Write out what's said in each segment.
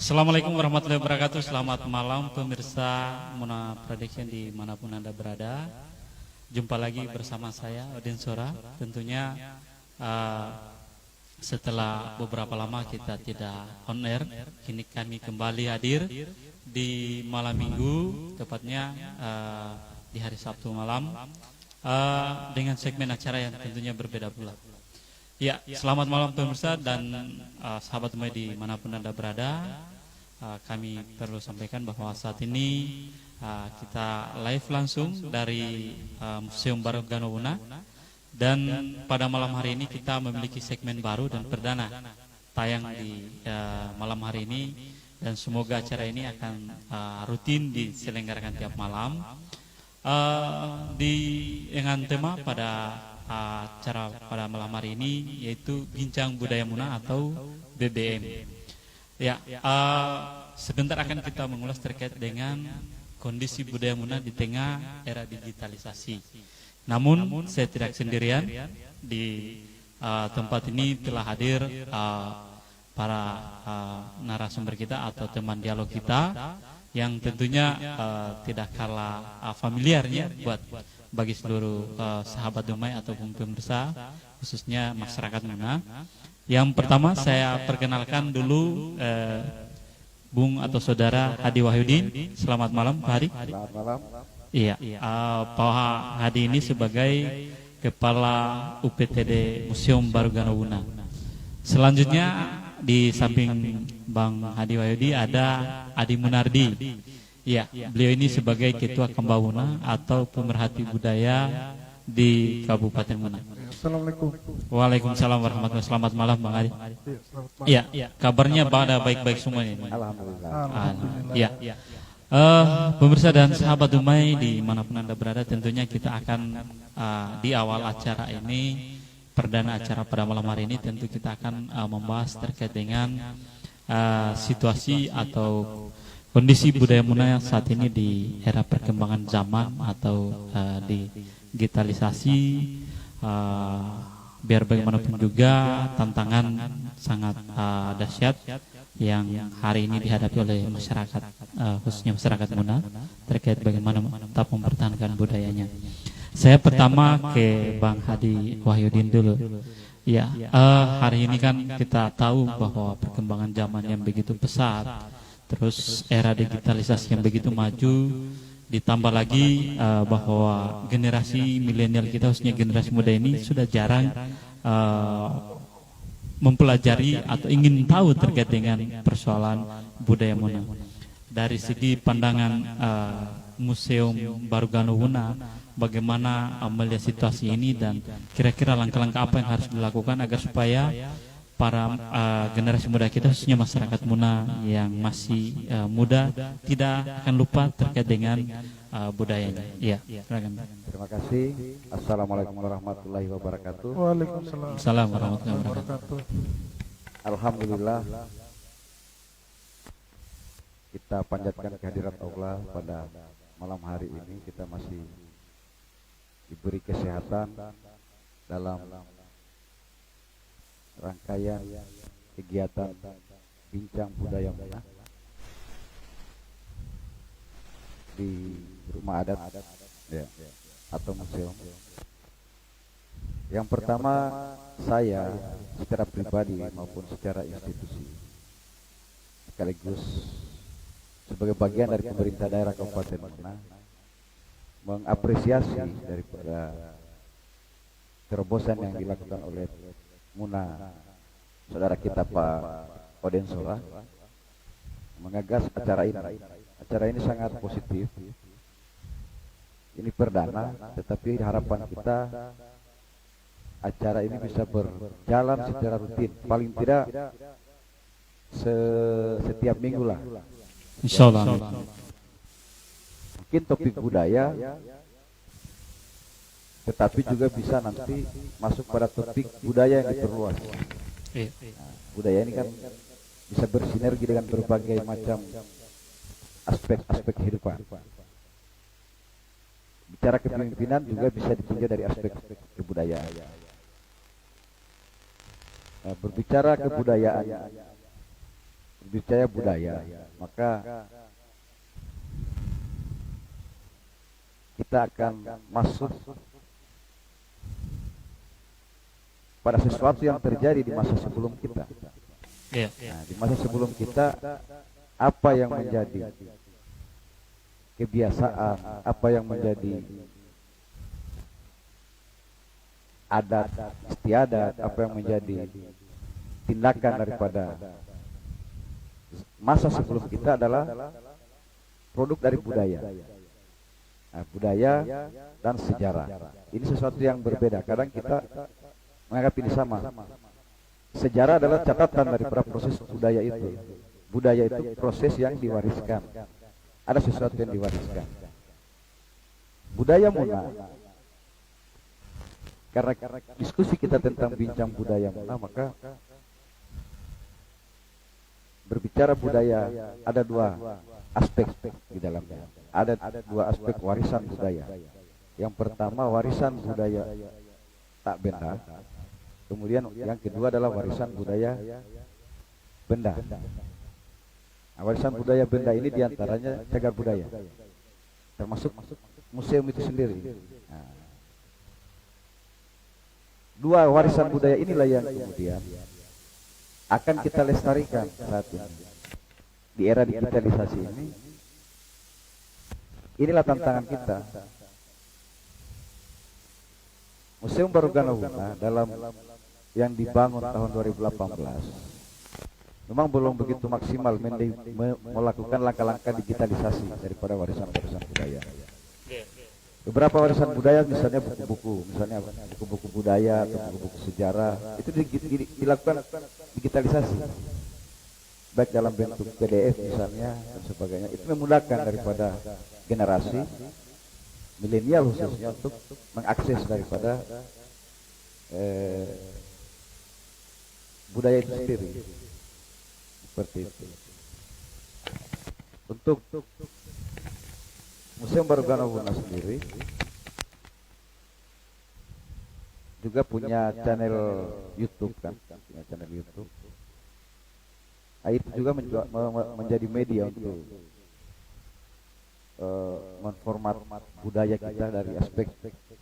Assalamualaikum warahmatullahi wabarakatuh. Selamat malam pemirsa Muna Prediction dimanapun Anda berada. Jumpa lagi bersama saya Odin Sora. Tentunya setelah beberapa lama kita tidak on air, kini kami kembali hadir di malam minggu, tepatnya di hari Sabtu malam, dengan segmen acara yang tentunya berbeda pula. Ya, selamat malam pemirsa dan sahabat Umay dimanapun Anda berada. Kami perlu sampaikan bahwa saat ini kita live langsung dari Museum Baru Ganowuna. Dan pada malam hari ini kita memiliki segmen baru dan perdana tayang di malam hari ini. Dan semoga acara ini akan rutin diselenggarakan tiap malam dengan tema pada acara pada malam hari ini, yaitu Bincang Budaya Muna atau BBM. Ya, sebentar akan kita mengulas terkait dengan kondisi budaya Muna di tengah era digitalisasi. Namun saya tidak sendirian. Di tempat ini telah hadir para narasumber kita atau teman dialog kita yang tentunya tidak kalah familiarnya bagi seluruh sahabat Umay ataupun pemirsa, khususnya masyarakat Muna. Yang pertama saya perkenalkan dulu Bung atau Saudara Hadi Wahyudin. Selamat malam Pak Hadi. Selamat malam. Iya, Pak Hadi ini sebagai Kepala UPTD Museum Baru Ganowuna. Selanjutnya di samping Bang Hadi Wahyudi ada Adi Munardi. Ya, beliau ini sebagai Ketua Kembawuna atau pemerhati budaya di Kabupaten Muna. Assalamualaikum. Waalaikumsalam warahmatullahi wabarakatuh. Selamat malam Bang Adi. Iya, kabarnya pada baik-baik semuanya. Alhamdulillah. Iya. Pemirsa dan sahabat Umay dimanapun Anda berada, tentunya kita akan di awal acara ini, perdana acara pada malam hari ini, tentu kita akan membahas terkait dengan situasi atau kondisi budaya Muna saat ini di era perkembangan zaman atau di digitalisasi. Biar bagaimanapun juga tantangan sangat dahsyat yang hari ini dihadapi oleh masyarakat, khususnya masyarakat Muna, terkait bagaimana tetap mempertahankan budayanya. Saya pertama ke Bang Hadi Wahyudin dulu. Ya, hari ini kan kita tahu bahwa perkembangan zaman yang begitu pesat, terus era digitalisasi yang begitu maju, ditambah lagi bahwa generasi milenial kita, khususnya generasi muda ini, sudah jarang mempelajari atau ingin tahu terkait dengan persoalan budaya Muna. Dari segi pandangan Museum Baru Ganowuna, bagaimana melihat situasi ini dan kira-kira langkah-langkah apa yang harus dilakukan agar supaya para generasi muda kita, khususnya masyarakat Muna yang masih muda, tidak akan lupa terkait dengan budayanya. Iya, silakan. Terima kasih. Assalamualaikum warahmatullahi wabarakatuh. Waalaikumsalam warahmatullahi wabarakatuh. Alhamdulillah, kita panjatkan kehadirat Allah pada malam hari ini. Kita masih diberi kesehatan dalam rangkaian kegiatan Bincang Budaya Muna di rumah adat ya, atau museum. Yang pertama, saya secara pribadi maupun secara institusi sekaligus sebagai bagian dari pemerintah daerah Kabupaten Muna mengapresiasi daripada terobosan yang dilakukan oleh Muna, saudara kita Pak Odin Sora, mengagas acara ini. Acara ini sangat positif. Ini perdana, tetapi harapan kita acara ini bisa berjalan secara rutin, paling tidak setiap minggu lah. Insyaallah. Mungkin topik budaya, tetapi juga bisa nanti masuk pada topik budaya yang diperluas. Budaya ini kan bisa bersinergi dengan berbagai macam aspek-aspek kehidupan. Bicara kepemimpinan juga bisa ditinjau dari aspek kebudayaan. Berbicara kebudayaan, berbicara budaya, maka kita akan masuk pada sesuatu yang terjadi di masa sebelum kita. Nah, di masa sebelum kita, apa yang menjadi kebiasaan, apa yang menjadi adat istiadat, apa yang menjadi tindakan daripada masa sebelum kita adalah produk dari budaya. Nah, budaya dan sejarah ini sesuatu yang berbeda. Kadang kita menganggap ini sama. Sejarah adalah catatan daripada proses budaya itu. Budaya itu proses yang diwariskan. Ada sesuatu yang diwariskan. Budaya Muna, karena diskusi kita tentang bincang budaya Muna, maka berbicara budaya ada dua aspek di dalamnya. Ada dua aspek warisan budaya. Yang pertama warisan budaya tak benda. Kemudian yang kedua adalah warisan budaya benda. Nah, warisan budaya benda ini diantaranya cagar budaya, termasuk museum itu sendiri. Nah, dua warisan budaya inilah yang kemudian akan kita lestarikan saat ini di era digitalisasi ini. Inilah tantangan kita. Museum Barugana Huna dalam yang dibangun tahun 2018 memang belum begitu maksimal melakukan langkah-langkah digitalisasi daripada warisan-warisan budaya. Beberapa warisan budaya, misalnya buku-buku, misalnya buku-buku budaya atau buku-buku sejarah, itu dilakukan digitalisasi, baik dalam bentuk PDF misalnya dan sebagainya. Itu memudahkan daripada generasi milenial khususnya untuk mengakses daripada budaya itu sendiri. Seperti itu. Untuk Museum Barugana Huna sendiri juga punya channel YouTube kan, punya channel YouTube. Nah, itu juga menjadi media untuk menformat budaya kita dari aspek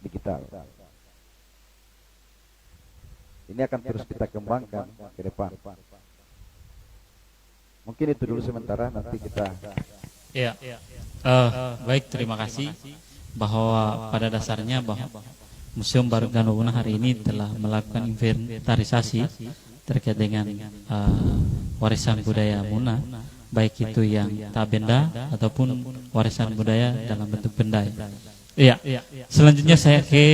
digital. Ini akan terus kita kembangkan ke depan. Mungkin itu dulu sementara, nanti kita. Ya, baik, terima kasih. Bahwa pada dasarnya bahwa Museum Barugana Huna hari ini telah melakukan inventarisasi terkait dengan warisan budaya Muna, baik itu yang tak benda ataupun warisan budaya dalam bentuk benda. Iya. Selanjutnya saya ke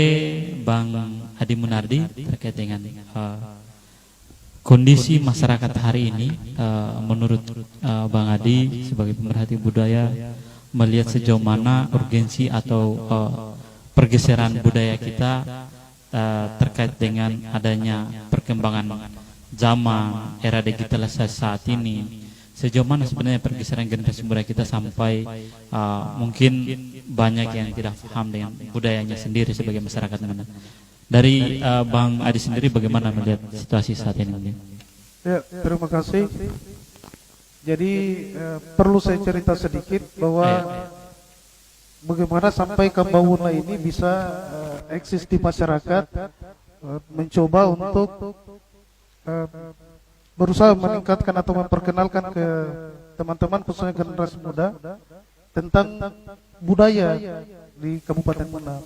Bang Hadi Munardi terkait dengan kondisi masyarakat hari ini. Menurut Bang Hadi sebagai pemerhati budaya, melihat sejauh mana urgensi atau pergeseran budaya kita terkait dengan adanya perkembangan zaman era digitalisasi saat ini. Sejauh mana sebenarnya pergeseran generasi budaya kita sampai mungkin banyak yang tidak paham dengan budayanya sendiri sebagai masyarakat Muna. Dari Bang Adi sendiri bagaimana melihat situasi saat ini? Ya, terima kasih. Jadi perlu saya cerita sedikit bahwa bagaimana sampai Kambawuna ini bisa eksis di masyarakat, mencoba untuk berusaha meningkatkan atau memperkenalkan ke teman-teman khususnya generasi muda tentang budaya di Kabupaten Muna.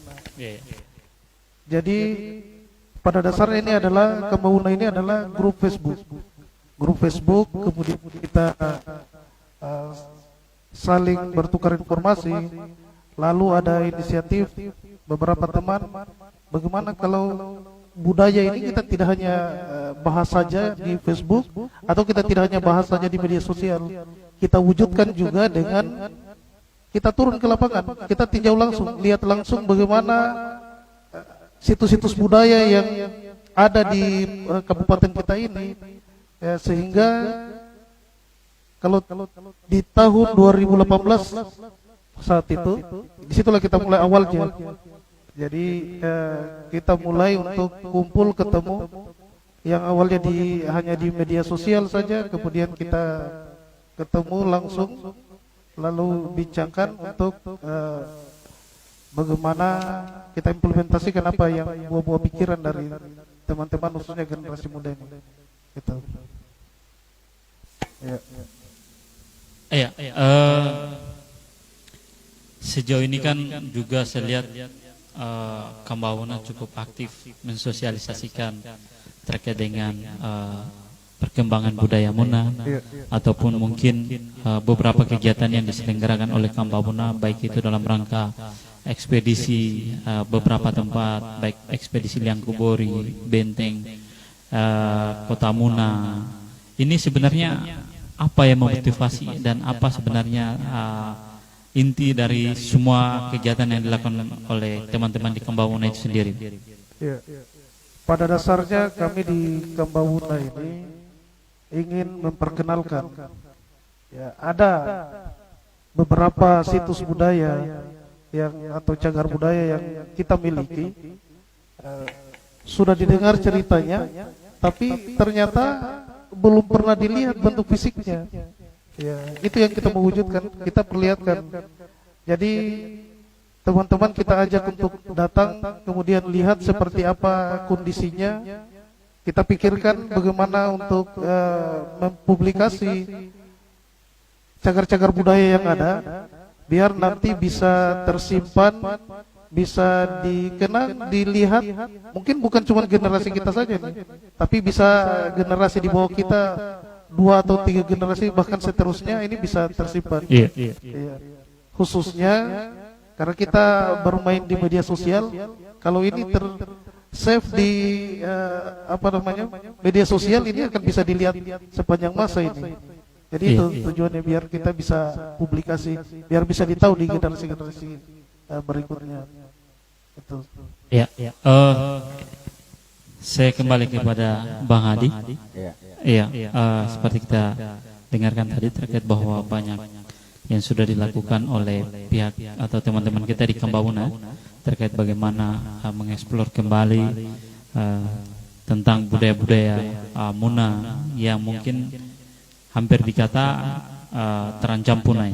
Jadi pada dasarnya ini adalah Kambawuna ini adalah grup Facebook. Kemudian kita saling bertukar informasi. Lalu ada inisiatif beberapa teman, bagaimana kalau budaya ini kita tidak hanya bahas saja di Facebook, atau kita tidak hanya bahas saja di media sosial, kita wujudkan juga dengan kita turun ke lapangan, kita tinjau langsung, lihat langsung bagaimana situs-situs budaya yang ada di kabupaten kita ini, sehingga kalau di tahun 2018 saat itu, disitulah kita mulai awalnya. Jadi kita mulai untuk kumpul ketemu yang awalnya hanya di media sosial saja, kemudian kita ketemu langsung lalu bincangkan untuk bagaimana kita implementasikan apa yang buah-buah pikiran dari teman-teman khususnya generasi muda ini. Gitu. Ya. Iya, sejauh ini kan juga saya lihat Kambahuna cukup aktif mensosialisasikan terkait dengan perkembangan budaya Muna, ataupun mungkin beberapa kegiatan yang diselenggarakan oleh Kambahuna, baik itu dalam rangka ekspedisi beberapa tempat, baik ekspedisi Liangkubori, Benteng, Kota Muna. Ini sebenarnya apa yang memotivasi dan apa sebenarnya inti dari semua kegiatan yang dilakukan oleh teman-teman di Kambahuna itu sendiri? Ya. Pada dasarnya kami di Kambahuna ini ingin memperkenalkan, ya, ada beberapa situs budaya yang atau cagar budaya yang kita miliki, sudah didengar ceritanya, tapi ternyata belum pernah dilihat bentuk fisiknya. Ya, itu yang kita mewujudkan, kita perlihatkan. Jadi teman-teman kita ajak untuk datang, kemudian lihat seperti apa kondisinya. Kita pikirkan bagaimana untuk mempublikasi cagar-cagar budaya yang ada, biar nanti bisa tersimpan, bisa dikenang, dilihat. Mungkin bukan cuma generasi kita saja nih, tapi bisa generasi di bawah kita, 2 atau 3 generasi bahkan seterusnya ini bisa tersimpan. Iya. Khususnya karena kita bermain di media sosial, kalau ini save di media sosial, ini akan bisa dilihat sepanjang masa ini. Jadi itu tujuannya, biar kita bisa publikasi, biar bisa ditahu di generasi-generasi berikutnya. Betul. Ya. Saya kembali kepada Bang Hadi. Iya. Seperti kita dengarkan tadi terkait bahwa banyak yang sudah dilakukan oleh pihak atau teman-teman kita di Kambahuna terkait bagaimana mengeksplor kembali tentang budaya-budaya Muna yang mungkin hampir dikata terancam punah.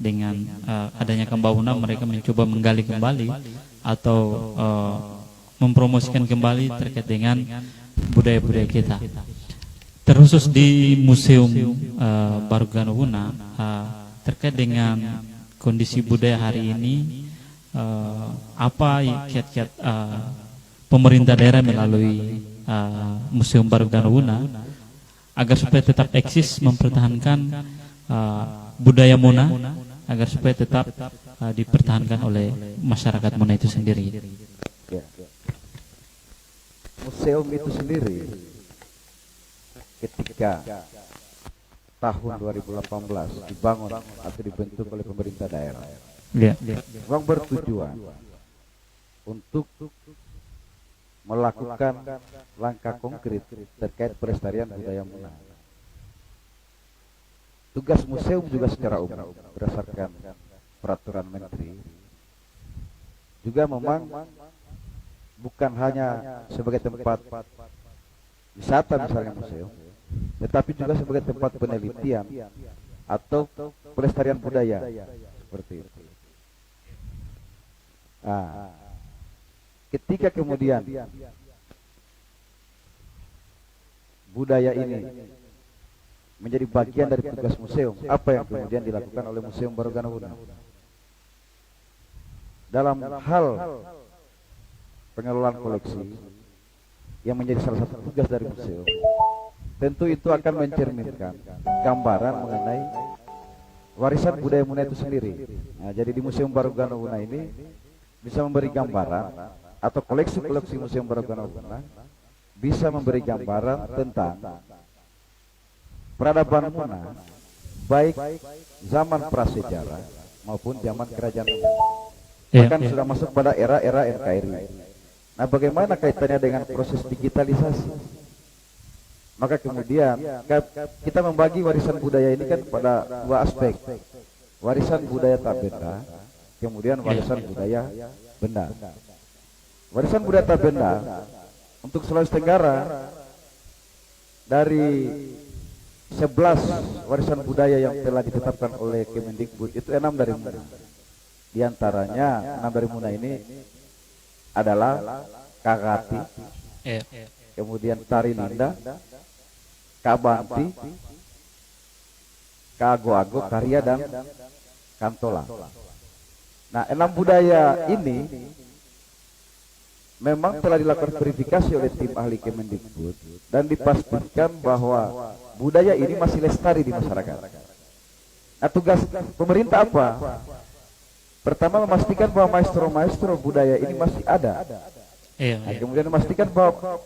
Dengan adanya Kambahuna, mereka mencoba menggali kembali atau mempromosikan kembali terkait dengan budaya-budaya kita. Terkhusus di Museum Baruganahuna, terkait dengan kondisi budaya hari ini, apa kiat-kiat pemerintah daerah melalui Museum Baruganahuna agar supaya tetap eksis mempertahankan budaya Muna, agar supaya tetap dipertahankan oleh masyarakat Muna itu sendiri. Ya. Museum itu sendiri ketika tahun 2018 dibangun atau dibentuk oleh pemerintah daerah, memang bertujuan untuk melakukan langkah konkret terkait pelestarian budaya Muna. Tugas museum juga secara umum berdasarkan peraturan menteri juga memang bukan hanya sebagai tempat wisata misalnya museum, tetapi juga sebagai tempat penelitian atau pelestarian budaya seperti itu. Ketika kemudian budaya ini menjadi bagian dari tugas museum, apa yang kemudian dilakukan oleh Museum Baruganahuna dalam hal pengelolaan koleksi yang menjadi salah satu tugas dari museum? Tentu itu akan mencerminkan gambaran mengenai warisan budaya Muna itu sendiri. Jadi di Museum Baruganahuna ini bisa memberi gambaran, atau koleksi-koleksi Museum Baruganahuna bisa memberi gambaran tentang peradaban Muna, baik zaman prasejarah maupun zaman kerajaan Muna. Bahkan sudah masuk pada era-era NKRI. Nah, bagaimana kaitannya dengan proses digitalisasi? Maka kemudian kita membagi warisan budaya ini kan pada 2 aspek. Warisan budaya tak benda, kemudian warisan budaya benda. Warisan budaya tak benda untuk Sulawesi Tenggara dari 11 warisan budaya yang telah ditetapkan oleh Kemendikbud itu 6 dari Muna. Di antaranya 6 dari Muna ini adalah Kagati, kemudian Tari Linda, Kabanti, Kago-ago, Karya, dan Kantola. Nah, 6 budaya ini memang telah dilakukan verifikasi oleh tim ahli Kemendikbud dan dipastikan bahwa budaya ini masih lestari di masyarakat. Nah, tugas pemerintah apa? Pertama, memastikan bahwa maestro-maestro budaya ini masih ada. Nah, kemudian memastikan bahwa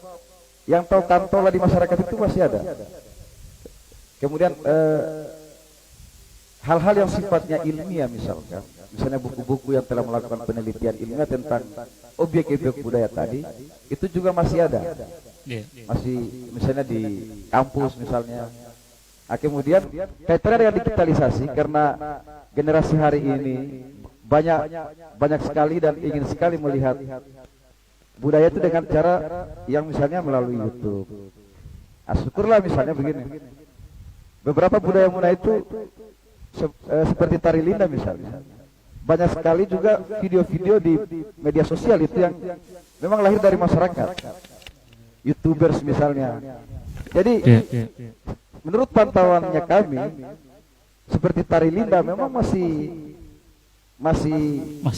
yang tahu kantola di masyarakat itu masih ada. Kemudian hal-hal yang sifatnya ilmiah misalnya buku-buku yang telah melakukan penelitian ilmiah tentang objek-objek budaya tadi, itu juga masih ada. Masih misalnya di kampus misalnya. Nah, kemudian kaitannya dengan digitalisasi, karena generasi hari ini banyak sekali dan ingin sekali melihat budaya itu dengan cara yang misalnya melalui YouTube. Nah, syukurlah misalnya begini, beberapa budaya Muna itu seperti Tari Linda misalnya, banyak sekali juga video-video di media sosial itu yang memang lahir dari masyarakat, YouTubers misalnya. Jadi menurut pantauannya kami, seperti Tari Linda memang masih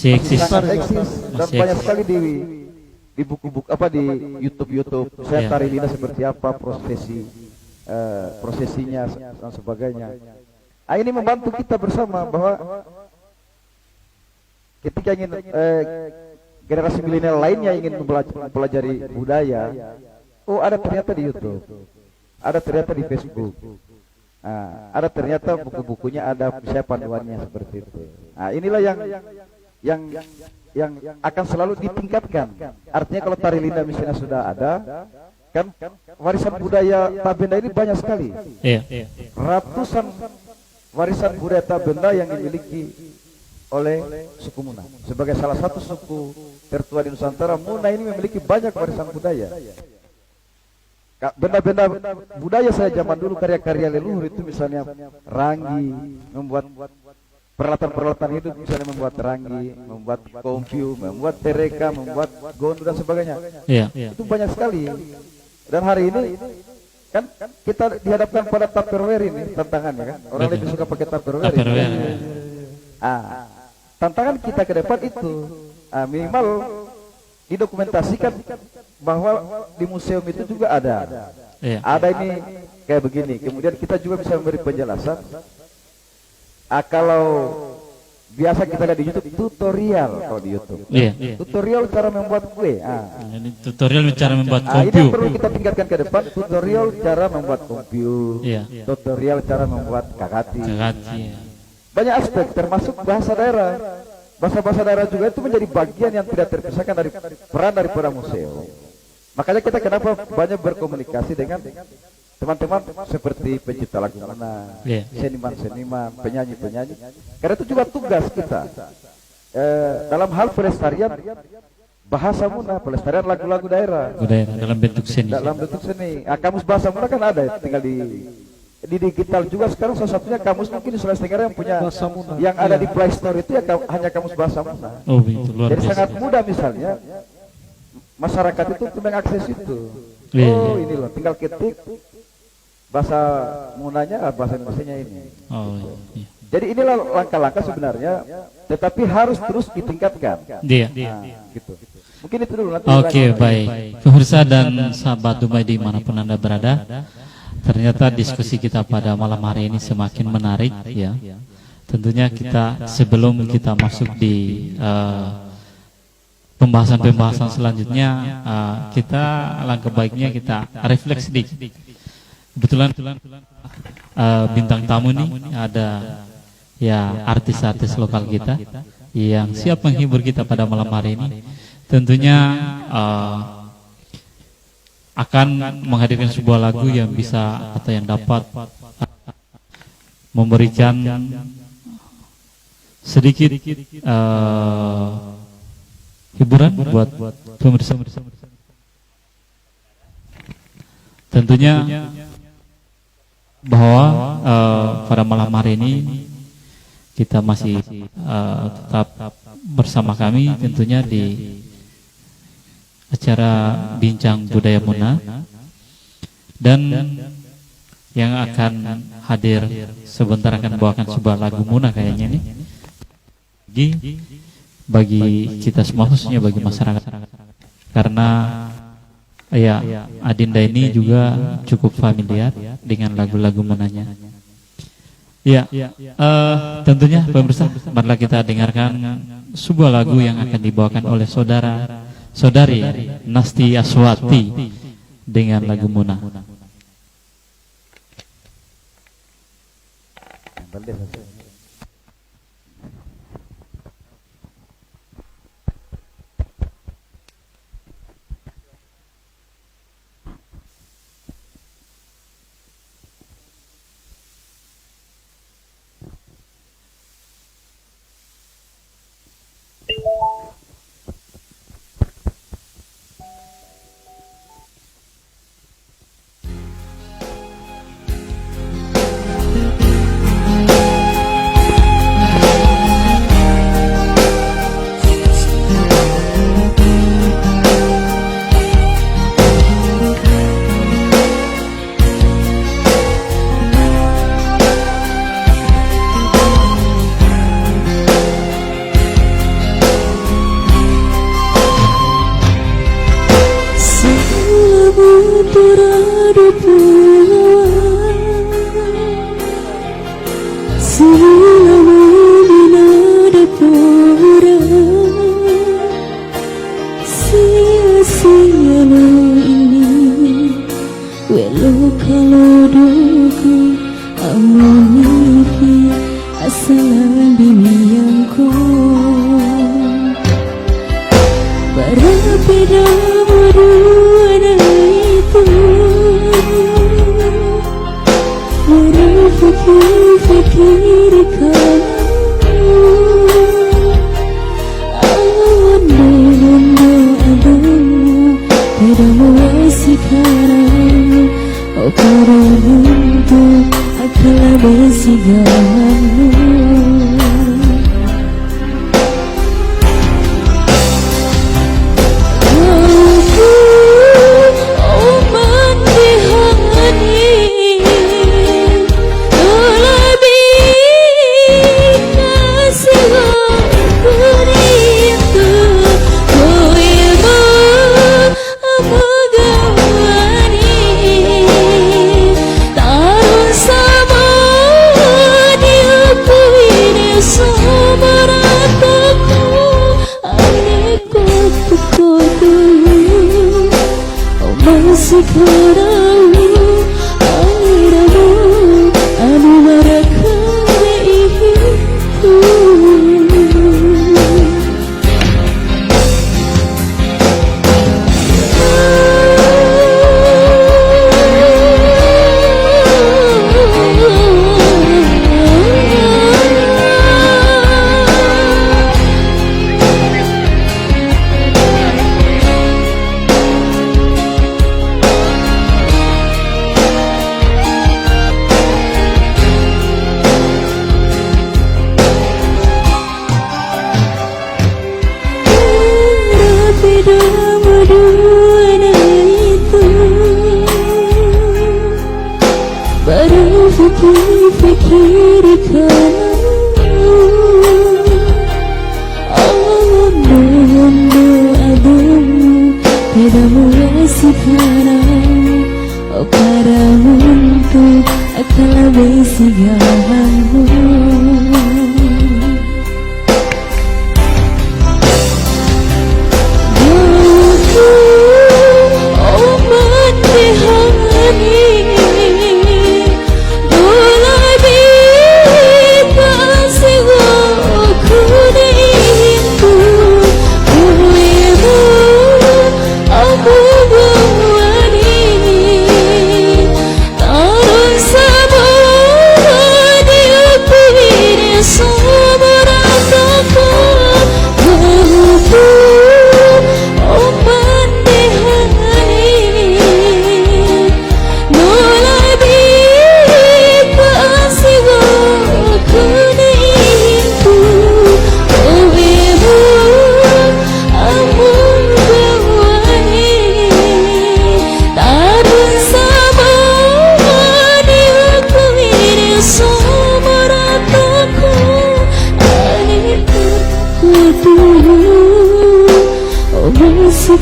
eksis dan banyak sekali di buku-buku di YouTube saya Tari Linda seperti apa prosesinya dan sebagainya. Nah, ini membantu kita bersama bahwa ketika ingin generasi milenial lainnya ingin mempelajari budaya, oh ada ternyata di YouTube, ada ternyata di Facebook, ada ternyata buku-bukunya, ada saya panduannya seperti itu. Nah, inilah yang akan selalu ditingkatkan. Artinya kalau Tari Linda misalnya sudah ada, kan warisan budaya Tabenda ini banyak sekali. Ratusan warisan budaya Tabenda yang dimiliki oleh suku Muna. Sebagai salah satu suku tertua di Nusantara, Muna ini memiliki banyak warisan budaya. Benda-benda budaya saya zaman dulu, karya-karya leluhur itu misalnya Ranggi, membuat peralatan-peralatan hidup, misalnya membuat Ranggi, membuat kompiu, membuat tereka, membuat gondu dan sebagainya. Itu banyak sekali. Dan hari ini kan kita dihadapkan pada Tupperware ini tantangannya kan. Orang lebih suka pakai Tupperware. Tantangan kita ke depan itu minimal didokumentasikan bahwa di museum itu juga ada. Ada ini kayak begini. Kemudian kita juga bisa memberi penjelasan. Kalau biasa kita lihat di YouTube tutorial, kalau di YouTube tutorial cara membuat kue. Ini tutorial cara membuat Ini kompiu. yang perlu kita tingkatkan ke depan. Tutorial cara membuat kompiu, tutorial cara membuat kakati. Banyak aspek termasuk bahasa daerah. Bahasa daerah juga itu menjadi bagian yang tidak terpisahkan dari peran daripada museum. Makanya kita kenapa banyak berkomunikasi dengan teman-teman seperti pencipta lagu Muna, seniman-seniman, penyanyi-penyanyi. Karena itu juga tugas kita dalam hal pelestarian bahasa Muna, pelestarian lagu-lagu daerah. Dalam bentuk seni. Kamus bahasa Muna kan ada, tinggal di digital juga sekarang. Salah satunya kamus mungkin di Sulawesi Tenggara yang punya yang ada di Play Store itu ya hanya kamus bahasa Muna. Itu luar Jadi biasa. sangat mudah misalnya masyarakat itu untuk mengakses itu. Ini loh, tinggal ketik bahasa Munanya, bahasa Indonesianya ini. Jadi inilah langkah-langkah sebenarnya, tetapi harus terus ditingkatkan. Gitu. Mungkin itu dulu. Oke, baik. Pemirsa dan sahabat Dumai dimanapun Anda berada, ternyata diskusi kita pada malam hari ini semakin menarik ya. Tentunya kita sebelum kita masuk di pembahasan-pembahasan selanjutnya, kita alangkah baiknya kita refleks sedikit. Kebetulan bintang tamu nih ada ya artis-artis lokal kita yang siap menghibur kita pada malam hari ini. Tentunya akan menghadirkan sebuah lagu yang bisa atau yang dapat memberikan sedikit hiburan buat pemirsa. Tentunya bahwa pada malam hari ini kita masih tetap bersama kami tentunya di acara Bincang Budaya Muna, dan yang akan hadir sebentar akan bawakan sebuah lagu Muna kayaknya nih bagi kita semua, khususnya bagi masyarakat, karena ya Adinda ini juga cukup familiar dengan lagu-lagu Munanya. Ya, tentunya pemirsa, marilah kita dengarkan sebuah lagu yang akan dibawakan oleh saudari Nasti Aswati dengan lagu Muna.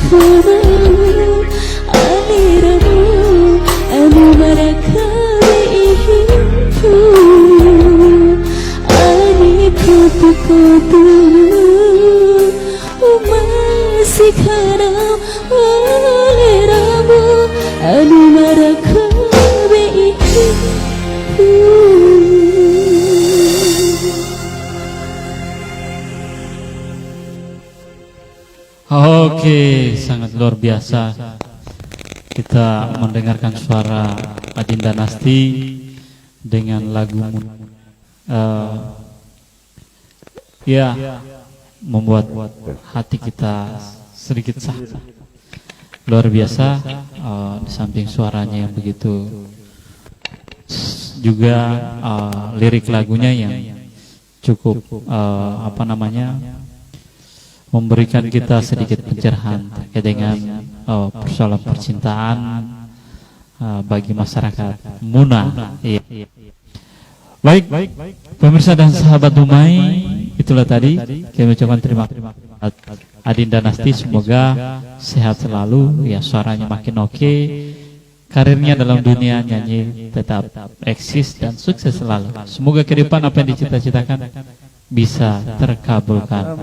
kau aliramu anu marakabe ihimpu ani kutu-kutu masih karena aliramu anu marakabe ihimpu. Oke, sangat luar biasa kita mendengarkan suara Adinda Nasti dengan lagu ya membuat hati kita sedikit sakit. Luar biasa, di samping suaranya yang begitu juga lirik lagunya yang cukup memberikan kita sedikit pencerahan terkait dengan persoalan percintaan bagi masyarakat Muna. Iya. Baik, pemirsa dan sahabat Dumai, itulah tadi kami ucapkan terima kasih Adinda Nasti, semoga sehat selalu, ya suaranya makin oke, karirnya dalam dunia nyanyi tetap eksis dan sukses selalu. Semoga ke depan apa yang dicita-citakan bisa terkabulkan.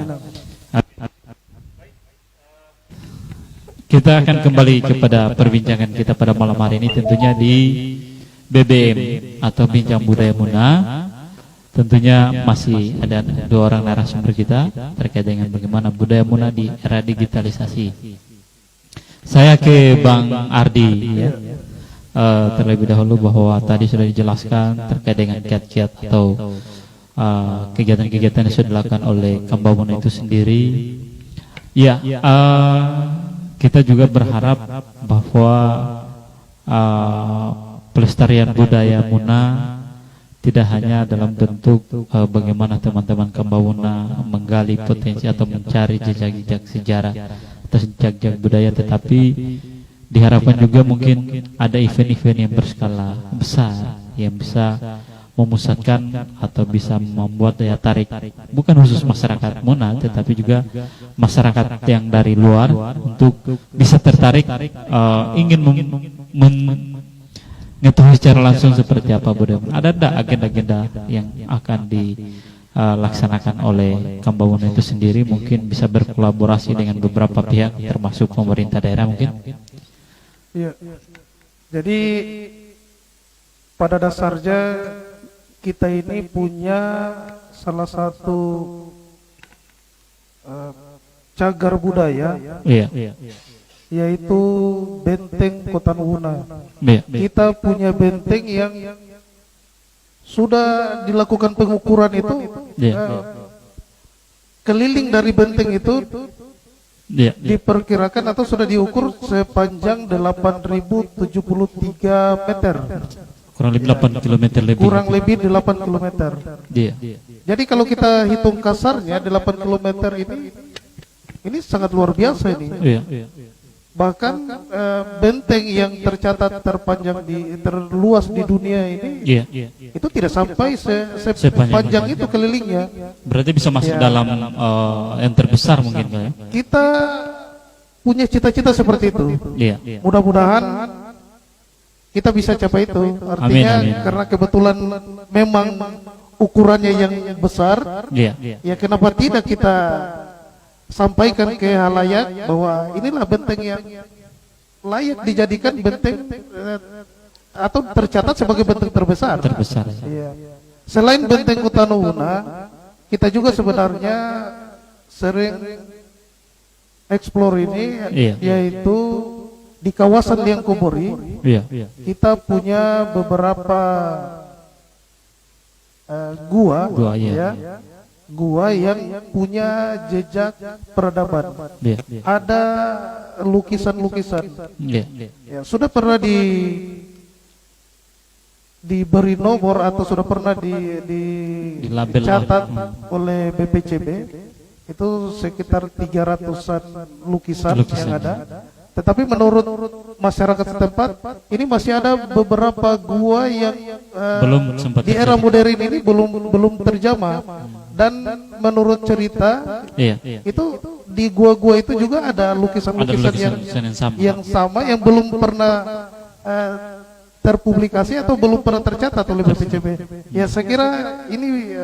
Kita akan kembali kepada perbincangan kita pada malam hari ini, tentunya di BBM atau Bincang Budaya Muna. Tentunya masih ada 2 orang narasumber kita terkait dengan bagaimana budaya Muna di era digitalisasi. Saya ke Bang Ardi ya. Terlebih dahulu bahwa tadi sudah dijelaskan terkait dengan kiat-kiat atau kegiatan-kegiatan yang sudah dilakukan oleh Kembang Muna itu sendiri. Ya, kita juga berharap bahwa pelestarian budaya Muna tidak hanya dalam bentuk bagaimana teman-teman Kembang Muna menggali potensi atau mencari jejak-jejak sejarah atau jejak-jejak budaya, tetapi diharapkan juga mungkin ada event-event yang berskala besar yang bisa memusatkan atau bisa membuat daya tarik bukan khusus masyarakat Muna tetapi juga masyarakat yang dari luar untuk bisa tertarik ingin mengetahui secara langsung seperti apa budaya Muna. Ada tidak agenda-agenda yang akan dilaksanakan oleh Kembang Muna itu sendiri, mungkin bisa berkolaborasi dengan beberapa pihak termasuk pemerintah daerah mungkin? Iya. Jadi pada dasarnya kita ini punya salah satu cagar budaya, yaitu Benteng Kota Nuhuna. Kita punya benteng yang sudah dilakukan pengukuran itu, keliling dari benteng itu diperkirakan atau sudah diukur sepanjang 8.073 meter. Kurang lebih 8 km lebih. Kurang lebih 8 km. Jadi kalau kita hitung kasarnya 8 km ini sangat luar biasa ini. Bahkan benteng yang tercatat terpanjang terluas di dunia ini itu tidak sampai sepanjang itu kelilingnya. Berarti bisa masuk dalam yang terbesar mungkin ya. Kita punya cita-cita seperti itu. Mudah-mudahan kita bisa capai itu. Artinya amin. Karena kebetulan memang ukurannya yang besar, ya kenapa tidak kita sampaikan ke halayak bahwa inilah benteng yang layak dijadikan benteng atau tercatat sebagai benteng terbesar. Selain Benteng Kota Nuhuna, kita juga sebenarnya sering eksplor ini, yaitu di kawasan Liang Kuburi, kita punya beberapa gua yang punya jejak peradaban. Ada lukisan-lukisan. Sudah pernah diberi nomor atau sudah pernah dicatat oleh BPCB. Itu sekitar 300-an lukisan yang ada. Tetapi menurut masyarakat setempat, ini masih ada beberapa gua yang belum sempat di era modern ini belum terjamah. Dan menurut cerita itu di gua-gua itu juga ada lukisan-lukisan lukisan yang sama. yang sama yang belum pernah terpublikasi atau belum pernah tercatat oleh BPCB. Ya saya kira ini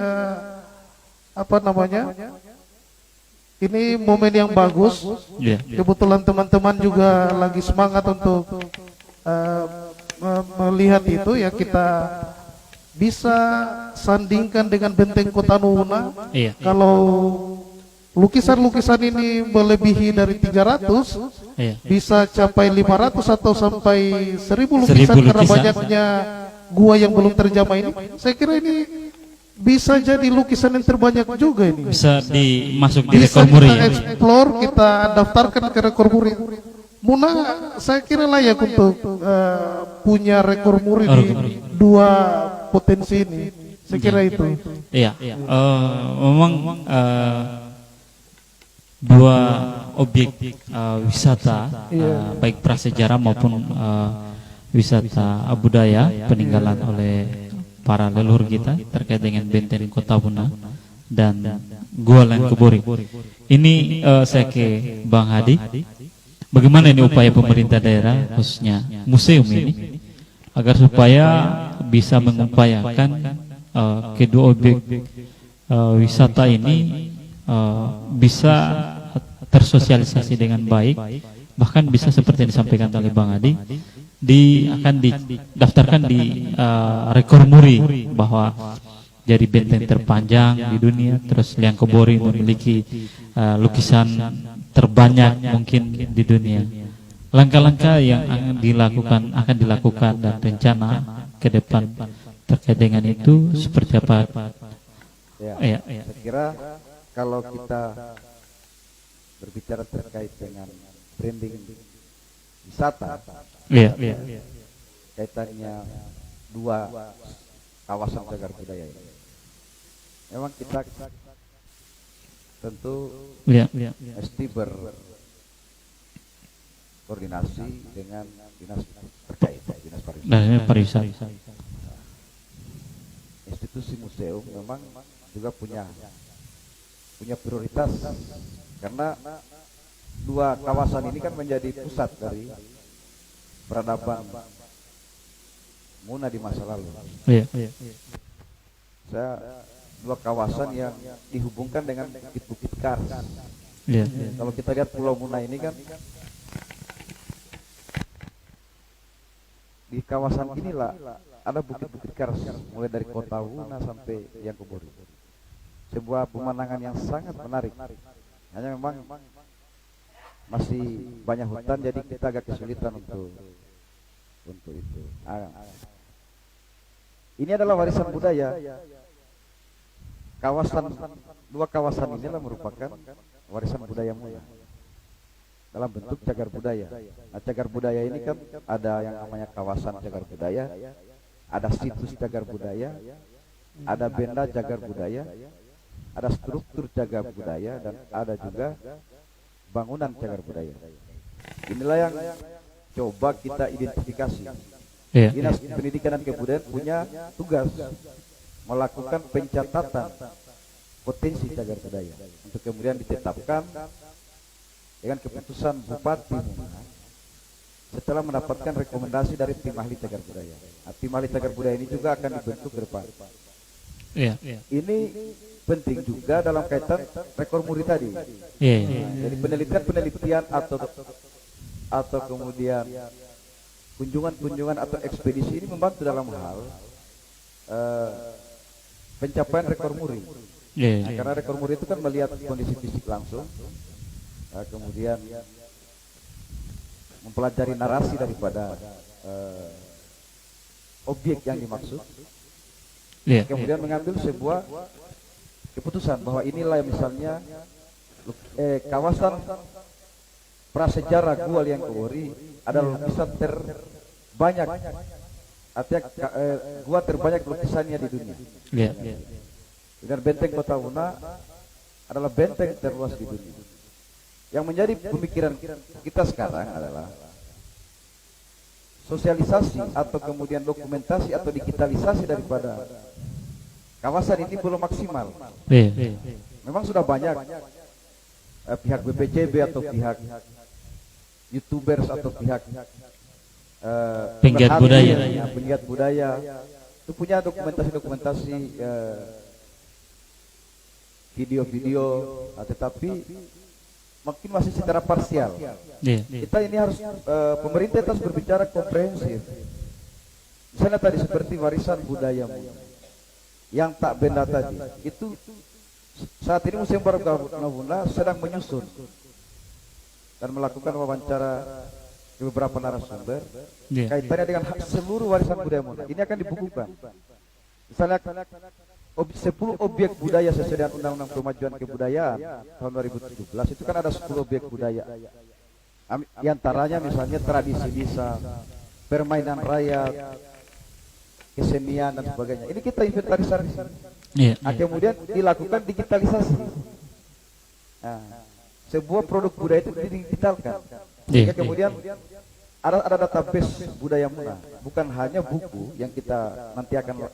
apa namanya? Ini momen yang bagus. Ya. Kebetulan teman-teman juga lagi semangat untuk melihat itu ya, kita bisa sandingkan dengan benteng Kota Nuuna. Iya. Kalau lukisan-lukisan ini melebihi dari 300, Iya. bisa capai 500 atau sampai 1000 lukisan 1000 karena lukisan. banyaknya gua yang belum terjamah ini. Saya kira ini bisa jadi lukisan yang terbanyak juga ini. Bisa dimasuk di Bisa rekor muri. kita explore, kita daftarkan ke rekor muri. Muna saya kira layak untuk punya rekor muri di dua potensi ini. Saya kira itu. Iya. Memang dua objek wisata baik prasejarah maupun wisata budaya peninggalan oleh para leluhur kita terkait dengan benteng Kota Buna dan Gua Langkuburi. Ini saya ke Bang Hadi. Bagaimana ini upaya pemerintah daerah khususnya museum ini agar supaya bisa mengupayakan kedua objek wisata ini bisa tersosialisasi dengan baik, bahkan bisa seperti yang disampaikan oleh Bang Hadi, akan didaftarkan di rekor muri bahwa jadi benteng terpanjang di dunia, terus Liangkobori memiliki lukisan terbanyak mungkin di dunia. Langkah-langkah yang akan dilakukan dan rencana ke depan terkait dengan itu seperti apa? Ya, saya kira kalau kita berbicara terkait dengan branding wisata, Iya. kaitannya dua kawasan cagar budaya ini. Memang kita tentu mesti berkoordinasi dengan dinas terkait, dinas pariwisata. Institusi museum memang juga punya prioritas, karena dua kawasan ini kan menjadi pusat dari peradaban Muna di masa lalu. Saya dua kawasan yang dihubungkan dengan bukit-bukit kars. Kalau kita lihat Pulau Muna ini kan di kawasan inilah ada bukit-bukit kars mulai dari Kota Muna sampai Liangkobori. Sebuah pemandangan yang sangat menarik. Hanya memang masih banyak hutan, jadi kita agak kesulitan untuk itu. Ini adalah warisan budaya. Dua kawasan inilah merupakan warisan budaya Muna dalam bentuk cagar budaya. Nah, cagar budaya ini kan ada yang namanya kawasan cagar budaya, ada situs cagar budaya, ada benda cagar budaya, ada struktur cagar budaya, dan ada juga bangunan cagar budaya. Inilah yang coba kita identifikasi. Dinas Pendidikan dan Kebudayaan punya tugas melakukan pencatatan potensi cagar budaya untuk kemudian ditetapkan dengan keputusan Bupati Muna setelah mendapatkan rekomendasi dari tim ahli cagar budaya. Nah, tim ahli cagar budaya ini juga akan dibentuk ke depan. Ini penting juga dalam kaitan rekor muri tadi. Jadi penelitian atau kemudian kunjungan atau ekspedisi ini membantu dalam hal pencapaian rekor muri. Karena rekor muri itu kan melihat kondisi fisik langsung, kemudian mempelajari narasi daripada objek yang dimaksud, kemudian mengambil sebuah keputusan bahwa inilah misalnya kawasan prasejarah Gua Liangkobori adalah lukisan terbanyak, artinya gua terbanyak lukisannya di dunia. Dan benteng Kota Buna adalah benteng terluas di dunia. Yang menjadi pemikiran kita sekarang adalah sosialisasi atau kemudian dokumentasi atau digitalisasi daripada kawasan ini belum maksimal. Memang sudah banyak pihak BPJB atau pihak YouTubers atau pihak Penggiat budaya. Penggiat budaya itu punya dokumentasi video-video, tetapi mungkin masih secara parsial. Kita ini harus pemerintah harus berbicara komprehensif. Misalnya tadi seperti warisan budaya yang tak benda tadi, itu saat ini Museum Barguna sedang menyusun dan melakukan wawancara di beberapa narasumber kaitannya dengan seluruh warisan budaya Muna. Ini akan dibukukan. Misalnya 10 objek budaya sesuai dengan Undang-Undang Pemajuan Kebudayaan tahun 2017 itu kan ada 10 objek budaya. Di antaranya misalnya tradisi lisan, permainan rakyat, kesenian dan sebagainya. Ini kita inventarisasi. Kemudian dilakukan digitalisasi. Nah, sebuah produk budaya itu digitalkan. Kemudian ada database budaya Muna, bukan hanya buku yang kita nanti akan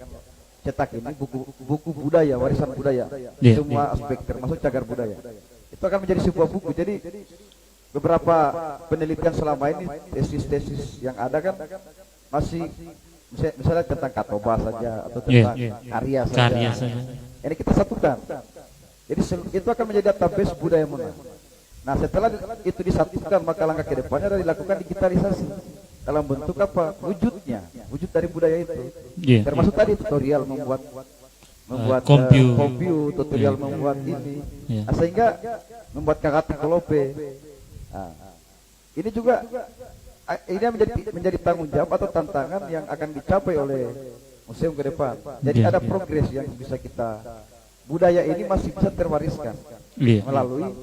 cetak ini, buku budaya, warisan budaya, semua aspek termasuk cagar budaya. Itu akan menjadi sebuah buku. Jadi beberapa penelitian selama ini, tesis-tesis yang ada kan masih misalnya tentang katoba saja atau tentang karya saja. Ini kita satukan. Jadi itu akan menjadi database budaya Muna. Nah, setelah itu disatukan, maka langkah ke depannya adalah dilakukan digitalisasi dalam bentuk apa? Wujudnya, wujud dari budaya itu. Termasuk tadi tutorial membuat kompyu, tutorial membuat ini, sehingga membuat kakak kolope. Nah, ini juga ini menjadi tanggung jawab atau tantangan yang akan dicapai oleh museum ke depan. Jadi ada progres yang bisa kita, budaya ini masih bisa terwariskan melalui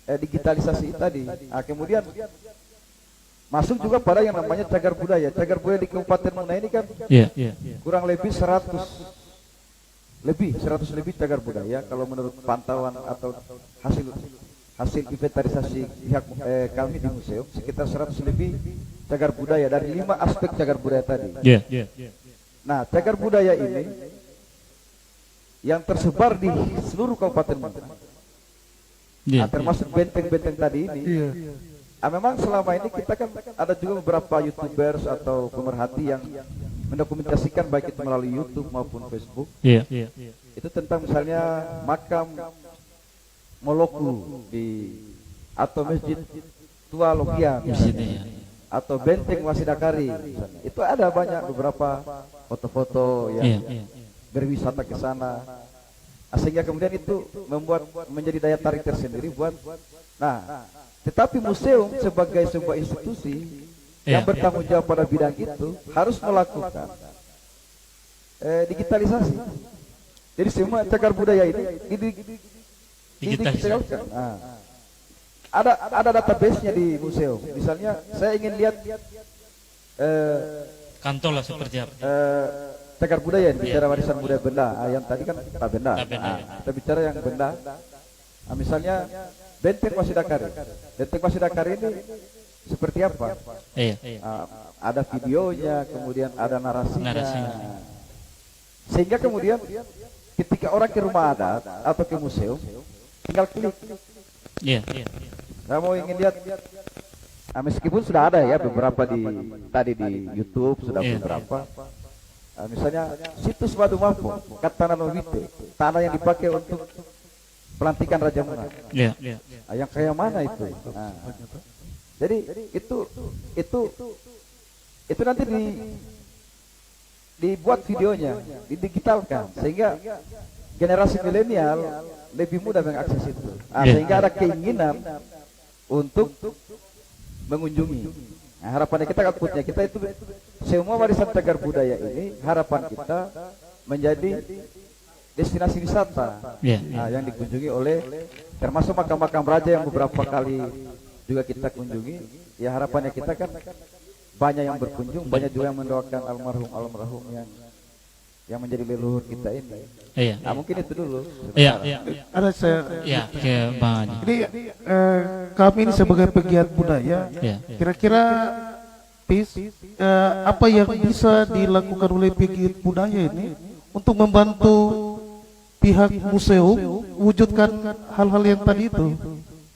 digitalisasi tadi. Kemudian masuk juga pada yang namanya cagar budaya. Cagar budaya di Kabupaten Muna ini kan kurang lebih 100 lebih cagar budaya kalau menurut pantauan atau hasil inventarisasi pihak kami di museum, sekitar 100 lebih cagar budaya dari 5 aspek cagar budaya tadi. Nah, cagar budaya ini yang tersebar di seluruh Kabupaten Muna. Termasuk benteng-benteng tadi ini. Memang selama ini kita kan ada juga beberapa YouTubers atau pemerhati yang mendokumentasikan baik itu melalui YouTube maupun Facebook. Itu tentang misalnya makam Moloku atau Masjid Tua Lokian atau benteng Wasidakari. Itu ada banyak beberapa foto-foto yang berwisata ke sana. Sehingga kemudian itu menjadi daya tarik tersendiri buat. Nah, tetapi museum sebagai sebuah institusi yang bertanggung jawab pada bidang itu harus melakukan digitalisasi. Jadi semua cagar budaya ini digitalisasi. Nah, ada database-nya di museum. Misalnya saya ingin lihat kantong lah seperti apa. Cagar budaya, bicara warisan budaya benda. Yang tadi kan tak benda. Kita bicara yang benda. Misalnya benteng Wasidakari. Benteng Wasidakari ini seperti apa? Ada videonya, kemudian ada narasinya. Sehingga kemudian ketika orang ke rumah adat atau ke museum, tinggal klik. Saya mau ingin lihat. Meskipun sudah ada ya beberapa tadi di YouTube sudah beberapa. Misalnya situs Batu Mampu, Katana Novite, tanah yang dipakai untuk pelantikan Raja Muna. Yang kayak mana itu? Jadi itu nanti dibuat videonya, didigitalkan sehingga generasi milenial lebih mudah mengakses itu. Sehingga ada keinginan untuk mengunjungi. Harapannya kita itu semua warisan cagar budaya ini, harapan kita menjadi destinasi wisata yang dikunjungi oleh termasuk makam-makam raja yang beberapa kali juga kita kunjungi. Ya harapannya kita kan banyak yang berkunjung, banyak juga yang mendoakan almarhum yang menjadi leluhur kita ini. Mungkin itu dulu. Ada saya. Jadi kami ini sebagai pegiat budaya, kira-kira apa yang bisa dilakukan oleh pegiat budaya ini untuk membantu pihak museum wujudkan hal-hal yang tadi itu?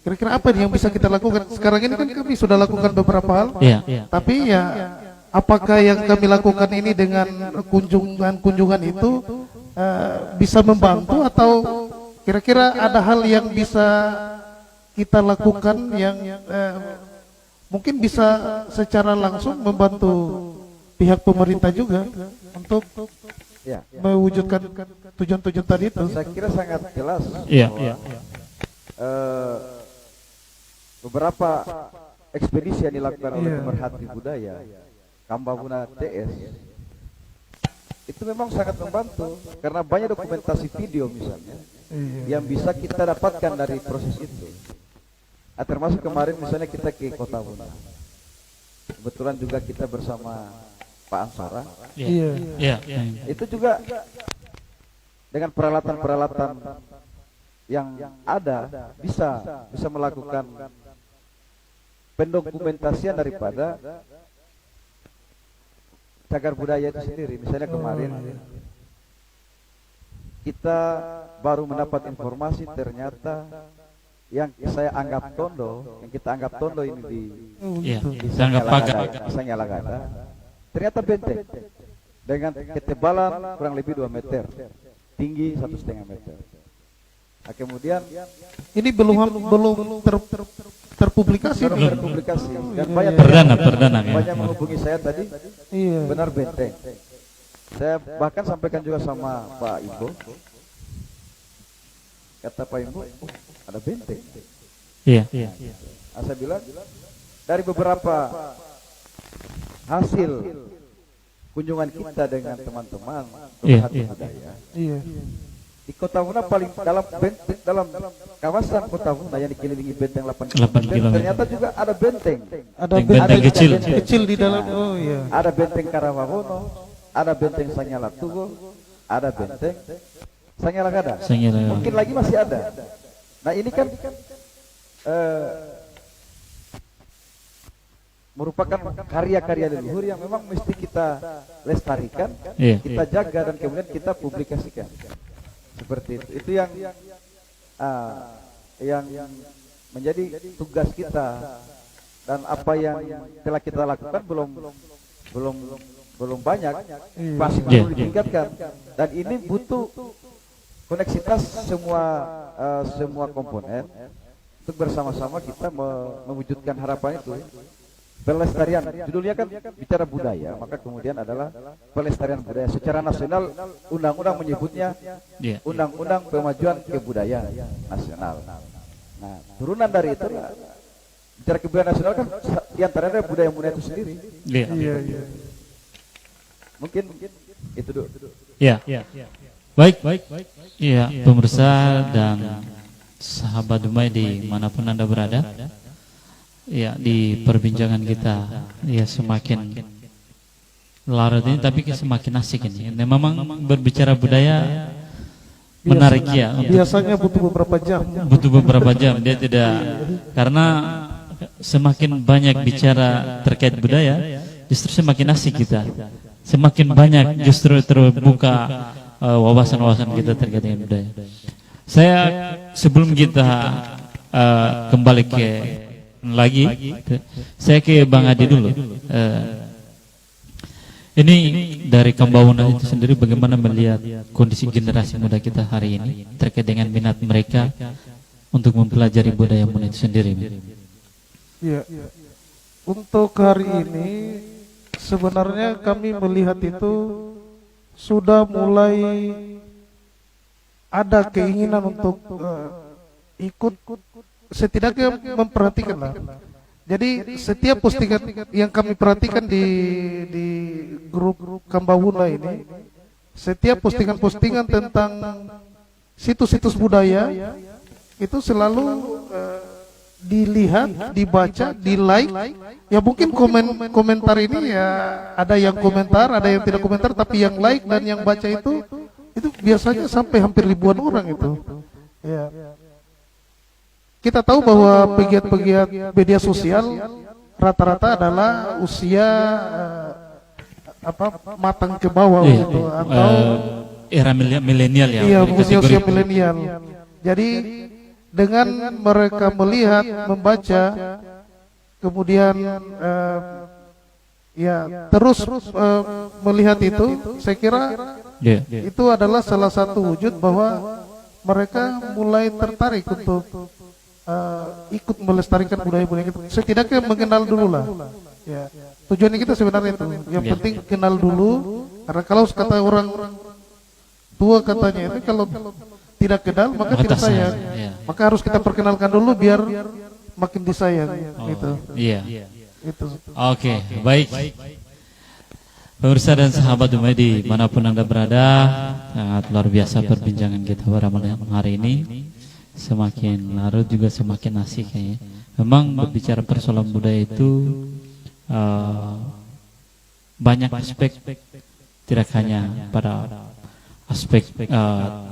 Kira-kira apa nih yang bisa kita lakukan? Sekarang ini kan kami sudah lakukan beberapa hal, Iya. tapi ya apakah yang kami lakukan ini dengan kunjungan itu bisa membantu, atau kira-kira ada hal yang bisa kita lakukan yang mungkin bisa secara langsung membantu pihak pemerintah juga untuk Ya, mewujudkan tujuan-tujuan tadi itu? saya kira sangat jelas. Iya. bahwa, beberapa ekspedisi yang dilakukan oleh pemerhati budaya Kambabuna TS itu memang sangat membantu karena banyak dokumentasi video misalnya yang bisa kita dapatkan dari proses itu. Termasuk kemarin misalnya kita ke Kota Buna, kebetulan juga kita bersama Pak Ansara. Iya. Itu juga dengan peralatan-peralatan yang ada bisa melakukan pendokumentasian daripada cagar budaya itu sendiri. Misalnya kemarin kita baru mendapat informasi ternyata yang kita anggap tondo ini di Sanyalagada, ternyata benteng dengan ketebalan kurang lebih 2 meter, tinggi 1,5 meter. Nah, kemudian Ini belum terpublikasi. dan banyak Perdana. banyak menghubungi saya tadi. Iya. Benar benteng. Saya bahkan sampaikan juga sama Pak Imbo. Kata Pak Imbo, ada benteng. Iya. Nah, saya bilang dari beberapa hasil kunjungan kita dengan teman-teman pemerhati budaya Iya. di Kota Buna, paling dalam kawasan Kota Buna yang dikelilingi benteng 8 kilometer. ternyata juga ada benteng. Ada Benteng kecil. kecil di dalam. Oh iya. Ada benteng Karawawono, ada benteng Sanyalatugo, ada benteng Sanyalagada. Mungkin lagi masih ada. Nah, ini kan merupakan karya-karya leluhur yang memang mesti kita lestarikan, kita jaga, dan kemudian kita publikasikan. Seperti itu. Itu yang menjadi tugas kita, dan apa yang telah kita lakukan belum banyak, masih perlu ditingkatkan, dan ini butuh koneksitas semua komponen untuk bersama-sama kita mewujudkan harapan itu. Pelestarian, judulnya kan bicara budaya, maka kemudian adalah pelestarian budaya secara nasional. Undang-undang menyebutnya Undang-Undang Pemajuan Kebudayaan Nasional. Nah, turunan dari itu bicara kebudayaan nasional kan diantaranya budaya Muna itu sendiri. Iya. Mungkin itu dulu. Iya. Baik. Iya, pemirsa dan sahabat Dumai dimanapun Anda berada. Ya, di perbincangan kita ya semakin larut ini, tapi semakin asik ini. Memang berbicara budaya menarik ya. Biasanya butuh beberapa jam. Dia tidak, karena semakin banyak bicara terkait budaya, justru semakin asik kita. Semakin banyak justru terbuka wawasan-wawasan kita terkait dengan budaya. Saya sebelum kita kembali lagi, saya ke Bang Adi dulu. Ini dari Kambabuna itu sendiri, bagaimana melihat kondisi generasi muda kita hari ini terkait dengan minat mereka untuk mempelajari budaya Muna itu sendiri? Iya. Untuk hari ini sebenarnya kami melihat itu sudah mulai ada keinginan untuk ikut, setidaknya memperhatikan lah. Jadi setiap postingan yang kami perhatikan di grup Kambabuna ini, setiap postingan-postingan tentang situs-situs budaya itu selalu dilihat, dibaca, di like. Ya mungkin komentar ini ya ada yang komentar, ada yang tidak komentar, tapi yang like dan yang baca itu biasanya sampai hampir ribuan orang itu. Ya. Kita tahu bahwa pegiat-pegiat media sosial rata-rata adalah usia matang ke bawah gitu, atau era milenial ya. Iya, usia milenial. Jadi dengan mereka melihat, membaca, kemudian ya terus melihat itu, saya kira itu adalah salah satu wujud bahwa mereka mulai tertarik untuk ikut melestarikan budaya-budaya kita. Setidaknya mengenal dulu lah. Ya. Tujuannya kita sebenarnya itu. Yang penting kenal dulu. Karena kalau kata orang tua katanya itu kalau tidak kenal maka tidak sayang. Maka harus kita perkenalkan dulu biar makin disayang. Gitu. Iya. Itu. Oke, baik. Pemirsa dan sahabat Dumai dimanapun Anda berada, sangat luar biasa perbincangan kita pada malam hari ini. Semakin larut juga semakin asik kayaknya. Memang berbicara persoalan budaya itu banyak aspek, tidak hanya pada aspek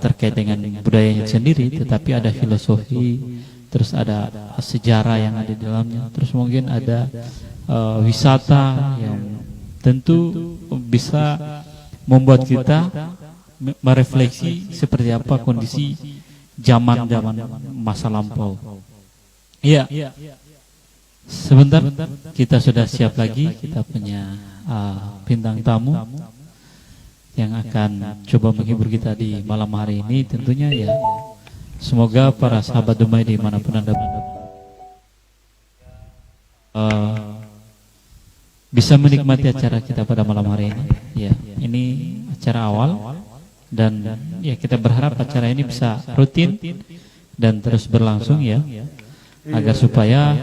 terkait dengan budayanya sendiri, tetapi ada filosofi, terus ada sejarah yang ada di dalamnya, terus mungkin ada wisata yang tentu bisa membuat kita merefleksi seperti apa kondisi zaman masa lampau. Iya. Sebentar kita sudah siap lagi, kita punya bintang tamu yang akan coba menghibur kita di malam hari ini. Tentunya ya, semoga para sahabat Dumai dimanapun Anda berada bisa menikmati acara kita pada malam hari ini. Ya, ini acara awal dan ya kita berharap acara ini bisa rutin dan terus berlangsung ya, agar supaya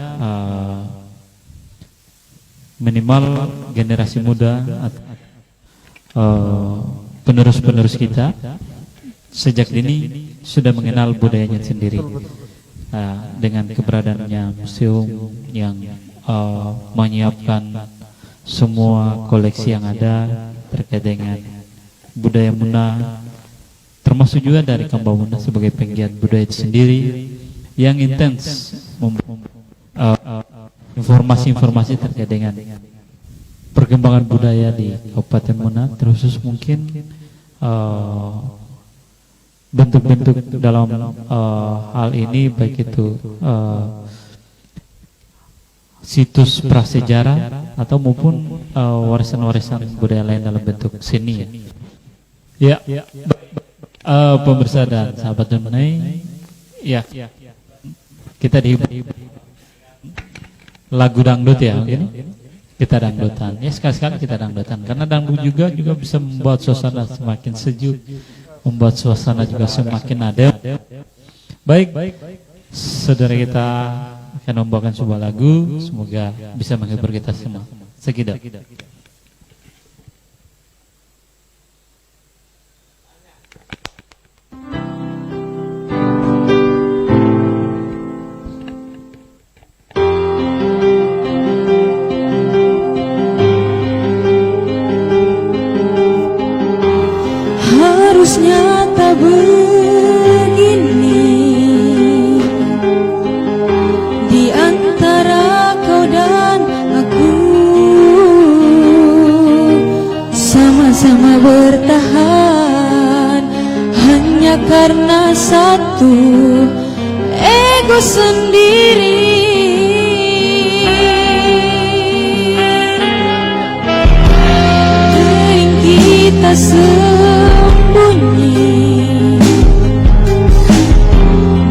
minimal generasi muda penerus-penerus kita sejak dini sudah mengenal budayanya sendiri. Dengan keberadaannya museum yang menyiapkan semua koleksi yang ada terkait dengan budaya Muna, termasuk juga dari Kambang Muna sebagai penggiat budaya itu sendiri yang intens informasi-informasi terkait dengan perkembangan budaya di Kabupaten Muna, terkhusus mungkin bentuk-bentuk dalam hal ini, baik itu situs prasejarah atau maupun warisan-warisan budaya lain dalam bentuk seni ya. Pemirsa dan sahabat Dumai, ya kita di lagu dangdut ya, ini kita dangdutan ya, sekali-sekali kita dangdutan karena dangdut juga bisa membuat suasana semakin sejuk, membuat suasana juga semakin adem. Baik, saudara kita akan membawakan sebuah lagu, semoga bisa menghibur kita semua. Sekedap. Harusnya tak begini di antara kau dan aku, sama-sama bertahan hanya karena satu ego sendiri. Kering kita sembunyi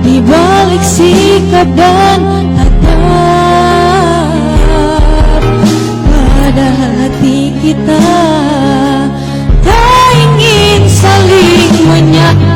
di balik sikap dan tatap, padahal hati kita tak ingin saling menyakiti.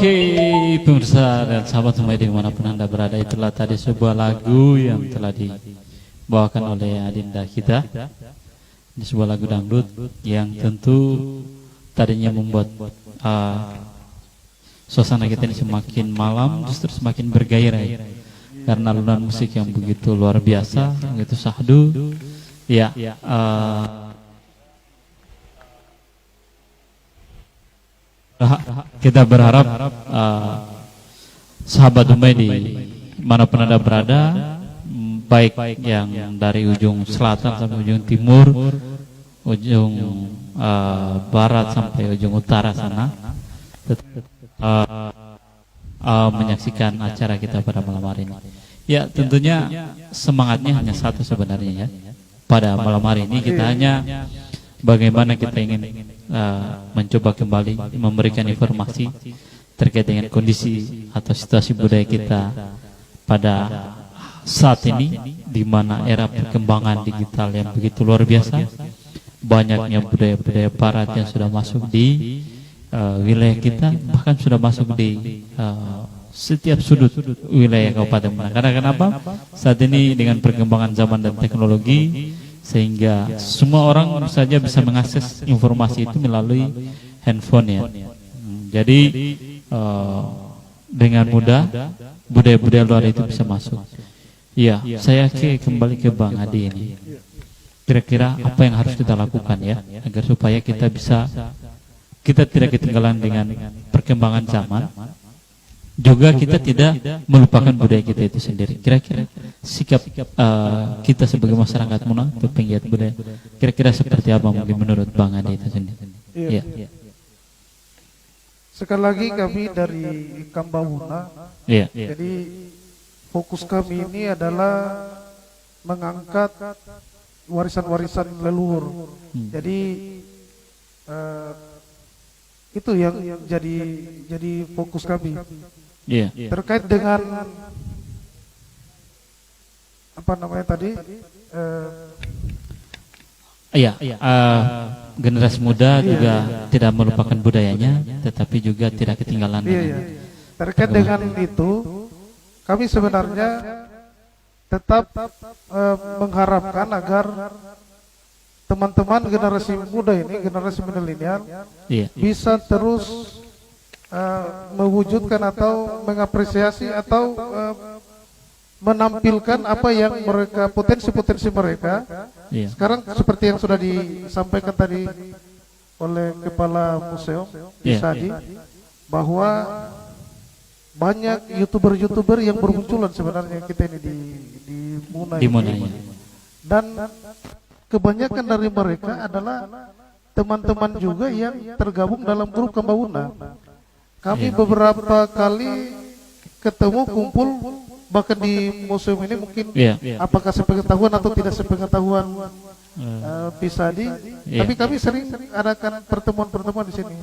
Oke, pemirsa dan sahabat semua dimanapun Anda berada, itulah tadi sebuah lagu yang telah dibawakan oleh adinda kita. Ini sebuah lagu dangdut yang tentu tadinya membuat suasana kita ini semakin malam justru semakin bergairah karena alunan musik yang begitu luar biasa, begitu syahdu. Ya, kita berharap sahabat Dumai di manapun Anda berada, baik yang dari ujung selatan sampai ujung timur, ujung barat sampai ujung utara sana, menyaksikan acara kita pada malam hari ini. Ya, tentunya semangatnya hanya satu sebenarnya ya. Pada malam hari ini kita hanya bagaimana kita ingin mencoba kembali memberikan informasi terkait dengan kondisi atau situasi budaya kita pada saat ini, di mana era perkembangan digital yang begitu luar biasa, banyaknya budaya-budaya barat yang sudah masuk di wilayah kita, bahkan sudah masuk di setiap sudut wilayah Kabupaten Muara. Karena kenapa? Saat ini dengan perkembangan zaman dan teknologi, sehingga semua orang saja bisa mengakses informasi itu melalui handphone ya. Jadi dengan mudah budaya-budaya luar itu bisa masuk. Iya, saya kembali ke Bang Adi ini. Kira-kira apa yang harus kita lakukan ya agar supaya kita tidak ketinggalan dengan perkembangan zaman, juga kita tidak melupakan budaya kita itu sendiri. Kira-kira sikap kita sebagai masyarakat Muna atau penggiat budaya kira-kira seperti apa mungkin menurut Bang Adi itu sendiri? Iya. Sekali lagi kami dari Kambahuna, jadi fokus kami ini adalah mengangkat warisan-warisan leluhur. Jadi itu yang jadi fokus kami. Terkait dengan apa namanya tadi? Generasi muda juga tidak melupakan budayanya, tetapi juga tidak ketinggalan. Terkait dengan itu, kami sebenarnya tetap mengharapkan agar teman-teman generasi muda ini, generasi milenial, bisa terus mewujudkan atau mengapresiasi atau menampilkan apa yang mereka, potensi-potensi mereka. Sekarang seperti yang sudah disampaikan tadi oleh Kepala Museum Sadi, bahwa banyak youtuber-youtuber yang bermunculan sebenarnya kita ini di Muna ini. Dan kebanyakan dari mereka adalah teman-teman juga yang tergabung dalam grup Kambahuna. Kami beberapa kali ketemu, kumpul, bahkan di museum ini mungkin apakah sepengetahuan atau tidak sepengetahuan Pisadi, tapi kami sering adakan pertemuan-pertemuan di sini.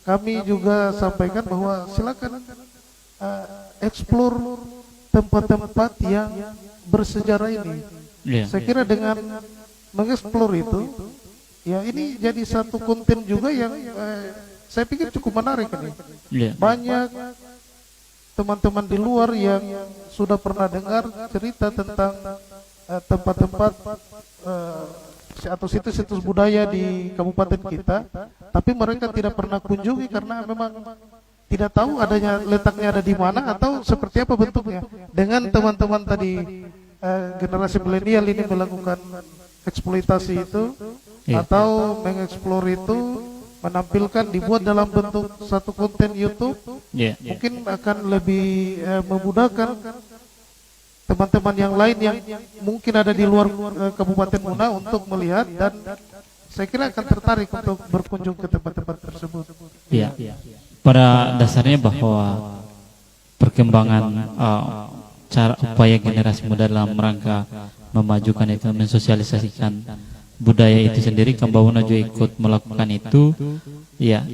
Kami juga sampaikan bahwa silakan explore tempat-tempat yang bersejarah ini. Saya kira dengan mengeksplor itu, ya ini jadi satu konten juga yang saya pikir cukup menarik ini. Banyak teman-teman di luar yang sudah pernah dengar cerita tentang tempat-tempat atau situs-situs budaya di kabupaten kita, tapi mereka tidak pernah kunjungi karena memang tidak tahu adanya, letaknya ada di mana atau seperti apa bentuknya. Dengan teman-teman tadi generasi milenial ini melakukan eksploitasi itu atau mengeksplor itu, menampilkan, dibuat dalam bentuk satu konten YouTube, mungkin akan lebih memudahkan teman-teman yang lain yang mungkin ada di luar Kabupaten Muna untuk melihat, dan saya kira akan tertarik untuk berkunjung ke tempat-tempat tersebut. Pada dasarnya bahwa perkembangan cara upaya generasi muda dalam rangka memajukan itu, mensosialisasikan budaya itu sendiri, Kambahuna juga ikut melakukan itu,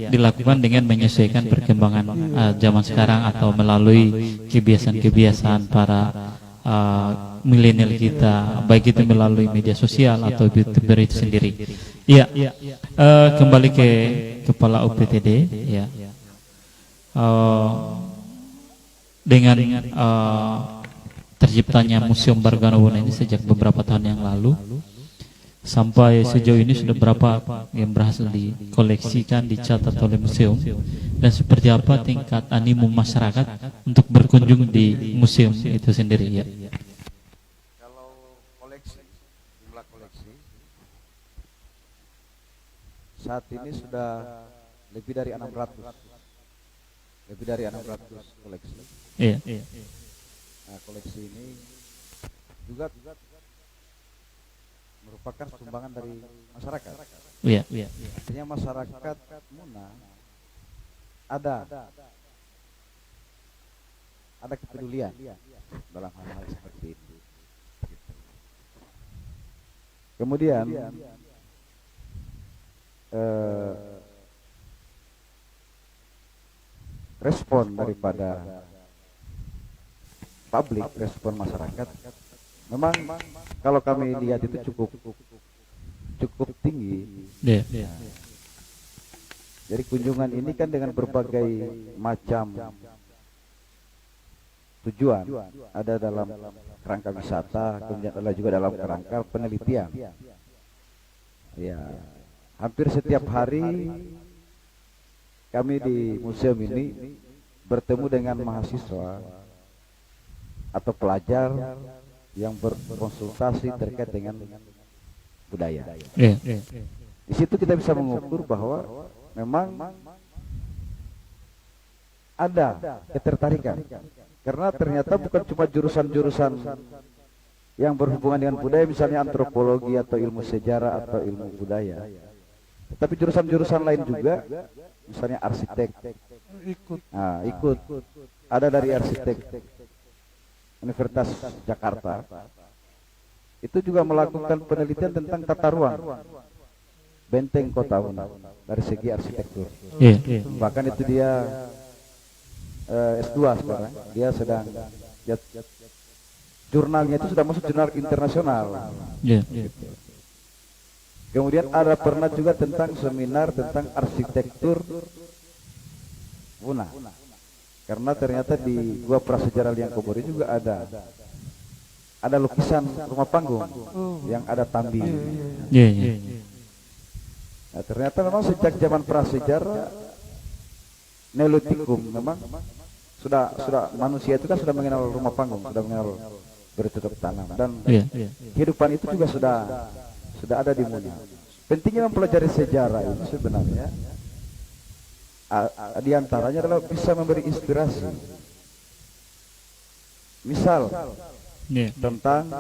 dilakukan dengan menyesuaikan perkembangan zaman sekarang atau melalui kebiasaan-kebiasaan para milenial kita, baik itu melalui media sosial atau YouTuber itu sendiri. Kembali ke Kepala UPTD, dengan terciptanya Museum Bargana ini sejak beberapa tahun yang lalu, sampai sejauh ini sudah berapa yang berhasil dikoleksikan, dicatat oleh museum, dan seperti apa tingkat animo masyarakat untuk berkunjung di museum itu sendiri ya. Kalau koleksi, jumlah koleksi saat ini sudah lebih dari 600 koleksi. Iya. Nah, koleksi ini juga merupakan sumbangan dari masyarakat. Iya. Artinya masyarakat Muna ada kepedulian dalam hal-hal seperti itu. Kemudian respon daripada publik, respon masyarakat, memang kalau kami lihat itu cukup tinggi. Iya. Jadi kunjungan ini kan dengan berbagai macam tujuan, ada dalam kerangka wisata, kemudian ada juga dalam kerangka penelitian. Ya, hampir setiap hari kami di museum ini bertemu dengan mahasiswa atau pelajar yang berkonsultasi terkait dengan budaya. Iya. Di situ kita bisa mengukur bahwa memang ada ketertarikan, karena ternyata bukan cuma jurusan-jurusan yang berhubungan dengan budaya, misalnya antropologi atau ilmu sejarah atau ilmu budaya, tapi jurusan-jurusan lain juga, misalnya arsitek ikut. Ada dari arsitek Universitas Jakarta itu juga melakukan penelitian tentang tata ruang benteng kota Muna dari segi arsitektur. Iya. Bahkan itu dia S2 sekarang, dia sedang jurnalnya itu sudah masuk jurnal internasional. Iya. Kemudian ada pernah juga tentang seminar tentang arsitektur Muna, karena ternyata di Gua Prasejarah Liangkobori juga ada lukisan rumah panggung yang ada tambi. Iya. Nah, ternyata memang sejak zaman prasejarah Neolitikum memang sudah manusia itu kan sudah mengenal rumah panggung, sudah mengenal bercocok tanam, dan kehidupan itu juga sudah ada di Muna. Pentingnya mempelajari sejarah ini sebenarnya di antaranya adalah bisa memberi inspirasi. Misal tentang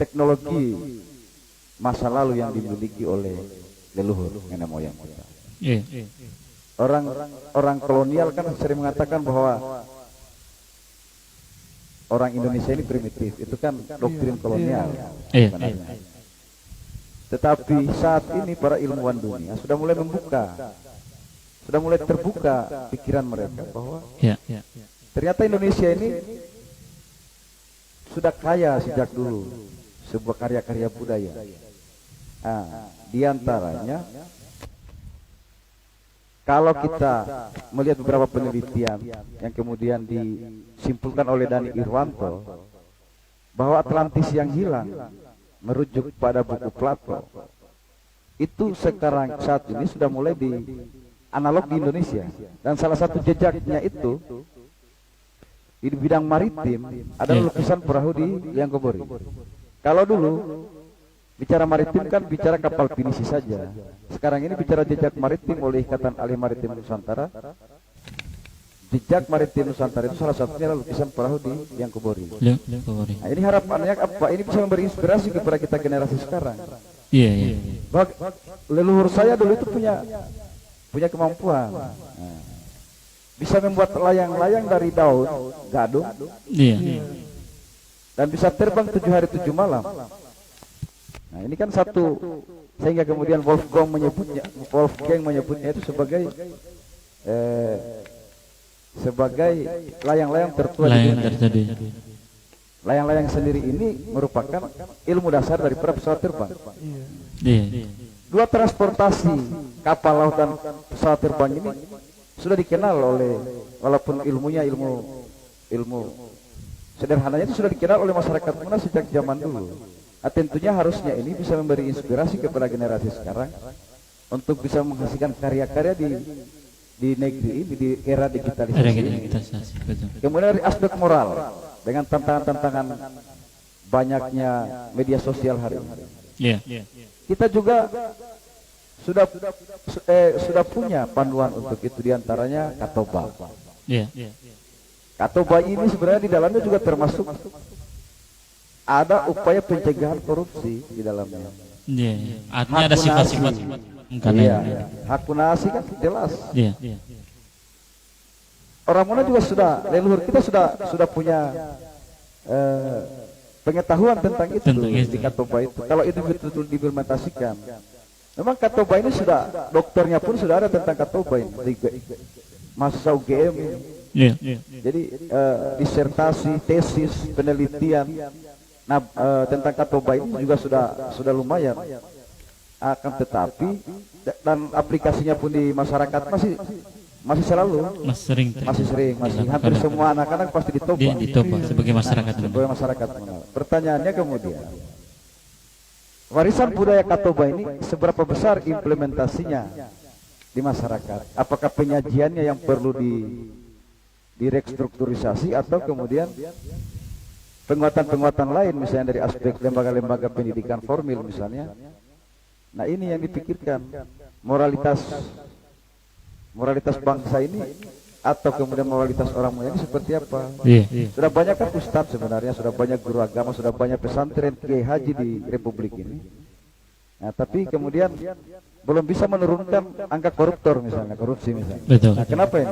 teknologi masa lalu yang dimiliki oleh leluhur nenek moyang kita. Orang kolonial kan sering mengatakan bahwa orang Indonesia ini primitif, itu kan doktrin kolonial sebenarnya. Tetapi saat ini para ilmuwan dunia sudah mulai terbuka pikiran mereka bahwa ternyata Indonesia ini sudah kaya sejak dulu sebuah karya-karya budaya. Di antaranya kalau kita melihat beberapa penelitian yang kemudian disimpulkan oleh Dani Irwanto bahwa Atlantis yang hilang merujuk pada buku Plato, itu sekarang saat ini sudah mulai di analog di Indonesia, dan salah satu jejaknya itu di bidang maritim adalah lukisan perahu di Liangkobori. Kalau dulu bicara maritim kan bicara kapal pinisi saja. Sekarang ini bicara jejak maritim oleh Ikatan Ahli Maritim Nusantara. Jejak maritim Nusantara itu salah satunya adalah lukisan perahu di Liangkobori. Nah, ini harapannya apa? Ini bisa memberi inspirasi kepada kita generasi sekarang. Iya. Leluhur saya dulu itu punya kemampuan. Bisa membuat layang-layang dari daun gadung. Iya. Dan bisa terbang 7 hari 7 malam. Nah, ini kan satu, sehingga kemudian Wolfgang menyebutnya itu sebagai layang-layang tertua di dunia. Layang-layang sendiri ini merupakan ilmu dasar daripada pesawat terbang. Iya. Dua transportasi kapal laut dan pesawat terbang ini sudah dikenal oleh, walaupun ilmunya ilmu sederhananya itu sudah dikenal oleh masyarakat Muna sejak zaman dulu. Nah, tentunya harusnya ini bisa memberi inspirasi kepada generasi sekarang untuk bisa menghasilkan karya-karya di negeri ini, di era digitalisasi. Kemudian dari aspek moral, dengan tantangan-tantangan banyaknya media sosial hari ini, kita juga sudah punya panduan untuk itu, diantaranya Katoba. Katoba ini sebenarnya di dalamnya juga termasuk ada upaya pencegahan korupsi di dalamnya. Artinya ada sifat-sifat. Hakunasi kan jelas. Orang Muna juga sudah, leluhur kita sudah punya pengetahuan tentang itu di Katoba itu. Kalau itu betul-betul diimplementasikan, memang Katoba ini sudah, dokternya pun sudah ada tentang Katoba ini, mahasiswa UGM ini. Jadi disertasi, tesis, penelitian tentang Katoba ini juga sudah lumayan. Akan tetapi dan aplikasinya pun di masyarakat masih selalu masih sering hampir semua anak-anak pasti ditoba sebagai masyarakat. Pertanyaannya kemudian, warisan budaya Katoba ini seberapa besar implementasinya di masyarakat? Apakah penyajiannya yang perlu direstrukturisasi atau kemudian penguatan-penguatan lain, misalnya dari aspek lembaga-lembaga pendidikan formal misalnya? Nah, ini yang dipikirkan, moralitas bangsa ini atau kemudian moralitas orang Muna ini seperti apa? Sudah banyak kan ustadz sebenarnya, sudah banyak guru agama, sudah banyak pesantren, kiai haji di Republik ini. Nah, tapi kemudian belum bisa menurunkan angka koruptor misalnya, korupsi misalnya. Nah, kenapa ini?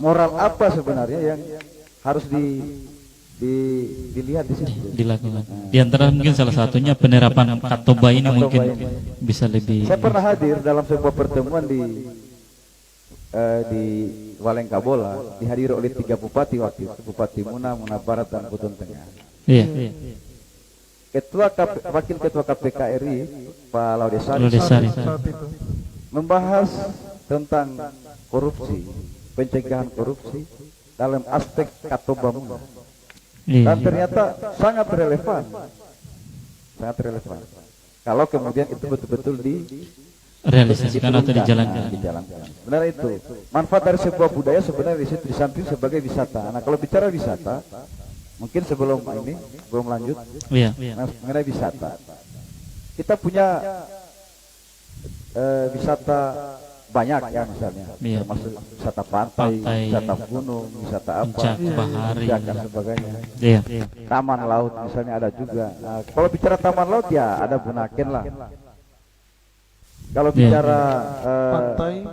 Moral apa sebenarnya yang harus dilihat di situ, dilakukan? Di antara mungkin salah satunya penerapan Katoba ini mungkin bisa lebih. Saya pernah hadir dalam sebuah pertemuan di Walengkabola, dihadiri oleh 3 bupati waktu itu, Bupati Muna, Muna Barat dan Buton Tengah. Wakil Ketua KPK RI Pak Laudesari membahas tentang korupsi, pencegahan korupsi dalam aspek Katoba Muna. Dan ternyata sangat relevan kalau kemudian itu betul-betul realisasikan atau dijalankan. Sebenarnya itu manfaat dari sebuah budaya sebenarnya di situ, di samping sebagai wisata. Nah, kalau bicara wisata, mungkin sebelum lanjut, mengenai wisata, kita punya wisata banyak ya, misalnya termasuk wisata pantai, wisata gunung, wisata apa, bahari dan sebagainya. Taman laut misalnya ada juga. Nah, kalau bicara taman laut ya ada Bunaken lah. Kalau bicara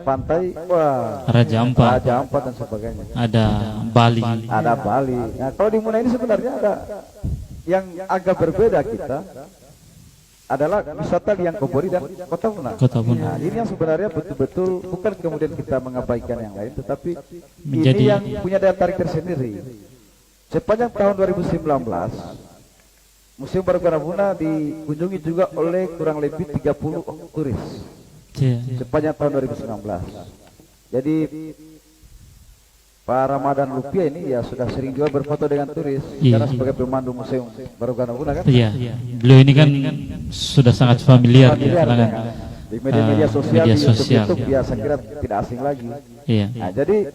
pantai, wah, Raja Ampat dan sebagainya. Ada Bali. Nah, kalau di Muna ini sebenarnya ada yang agak berbeda kita, adalah wisata Liang Kobori dan Kota Muna. Nah, ini yang sebenarnya betul-betul bukan kemudian kita mengabaikan yang lain, tetapi ini yang punya daya tarik tersendiri. Sepanjang tahun 2019, Museum Barokah Muna dikunjungi juga oleh kurang lebih 30 turis sepanjang tahun 2019. Jadi Pak Ramadan Lupia ini ya sudah sering juga berfoto dengan turis karena sebagai pemandu Museum Barokah Muna kan. Beliau ini kan sudah sangat familiar di kalangan di media sosial, di YouTube ya, saya kira tidak asing lagi. Nah, jadi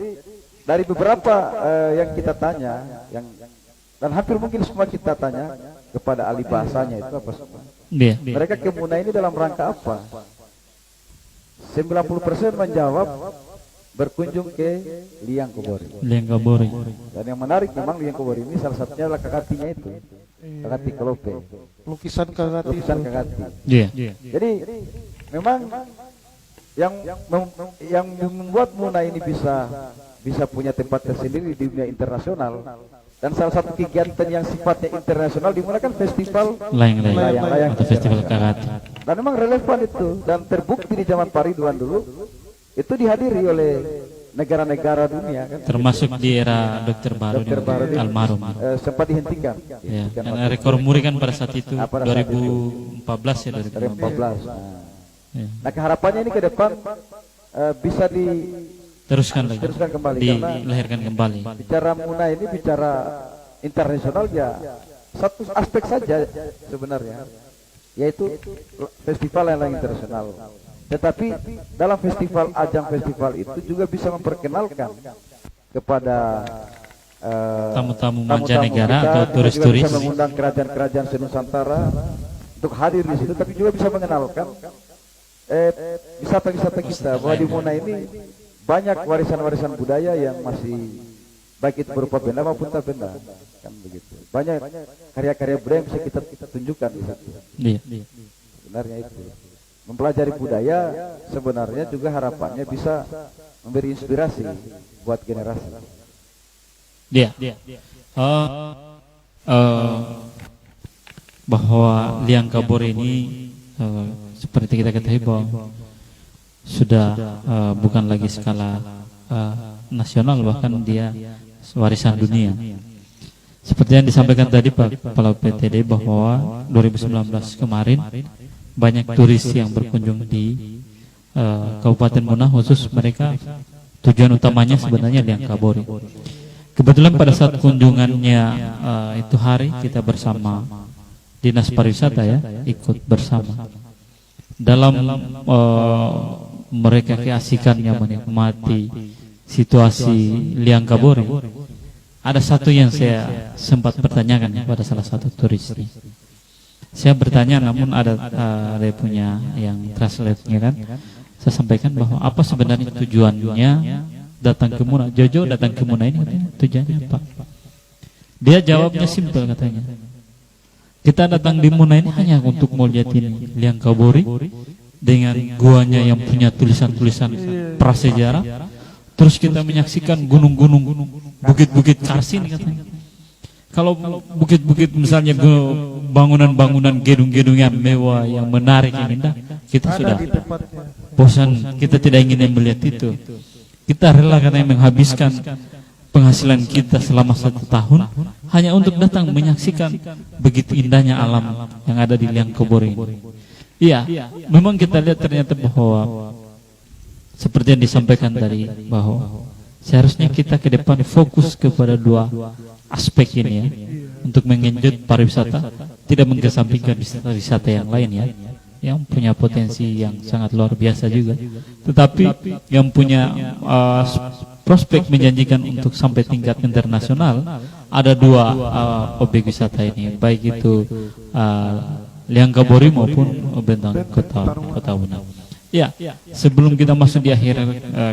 dari beberapa yang kita tanya, dan hampir mungkin semua kita tanya kepada ahli bahasanya itu apa semua. Mereka ke Muna ini dalam rangka apa? 90% menjawab berkunjung ke Liang Kobori. Dan yang menarik memang Liang Kobori ini salah satunya adalah kakatinya itu, kakati Kelope. Lukisan kakati. Jadi memang yang membuat Muna ini bisa punya tempat tersendiri di dunia internasional. Dan salah satu kegiatan yang sifatnya internasional di Muna kan festival layang-layang atau festival kakati. Dan memang relevan itu, dan terbukti di zaman Pak Ridwan dulu itu dihadiri oleh negara-negara dunia kan? Termasuk di era Dr. Baharudin almarhum. Sempat dihentikan. Karena rekor muri kan pada saat itu 2014 ya, 2014. Nah, keharapannya ini ke depan bisa teruskan lagi, teruskan kembali karena dilahirkan kembali. bicara Muna ini bicara internasional ya satu aspek saja sebenarnya, yaitu festival yang internasional. Tetapi dalam festival, ajang festival itu juga bisa memperkenalkan kepada Tamu-tamu mancanegara atau turis-turis. Bisa mengundang kerajaan-kerajaan senusantara untuk hadir di situ, tapi juga bisa mengenalkan wisata-wisata kita bahwa di Muna ini banyak warisan-warisan budaya yang masih baik itu berupa benda maupun tak benda, kan begitu. Banyak karya-karya budaya yang bisa kita tunjukkan di situ. Iya. Sebenarnya itu mempelajari budaya sebenarnya juga harapannya bisa memberi inspirasi buat generasi. Iya. Bahwa Liang Kabur ini seperti kita ketahui bahwa sudah bukan lagi skala nasional, bahkan dia warisan dunia. Seperti yang disampaikan tadi Pak Kepala PTD bahwa 2019 kemarin banyak turis yang berkunjung di Kabupaten Muna, khusus mereka tujuan utamanya sebenarnya Liang Kabur. Kebetulan pada saat kunjungannya itu hari kita bersama Dinas Pariwisata ya, ikut bersama dalam mereka keasikannya menikmati situasi Liang Kabur. Ada satu yang saya sempat pertanyakan pada salah satu turis. Saya bertanya, namun ada dia punya yang translate-nya kan. Saya sampaikan bahwa apa sebenarnya tujuannya datang ke Muna. Jojo datang ke Muna ini katanya, tujuannya apa? Dia jawabnya simpel katanya. Kita datang di Muna ini hanya untuk melihat ini Liang Kabur dengan guanya yang punya tulisan-tulisan prasejarah. Terus kita menyaksikan gunung-gunung, bukit-bukit karsin katanya. Kalau bukit-bukit misalnya bangunan-bangunan gedung-gedung yang mewah, yang menarik, yang indah, kita sudah bosan, kita tidak ingin melihat itu. Kita rela karena menghabiskan penghasilan kita selama 1 tahun hanya untuk datang menyaksikan begitu indahnya alam yang ada di Liang Kabur ini. Iya, memang kita lihat ternyata bahwa seperti yang disampaikan tadi bahwa seharusnya kita ke depan fokus kepada 2 aspek ini ya, untuk mengenjot pariwisata, tidak mengesampingkan wisata yang lain ya, yang punya potensi yang sangat luar biasa juga, tetapi yang punya prospek menjanjikan untuk sampai tingkat internasional. Ada 2 objek wisata ini, baik itu Liang Kabur maupun Bentang Kota Muna. Ya, sebelum kita masuk di akhir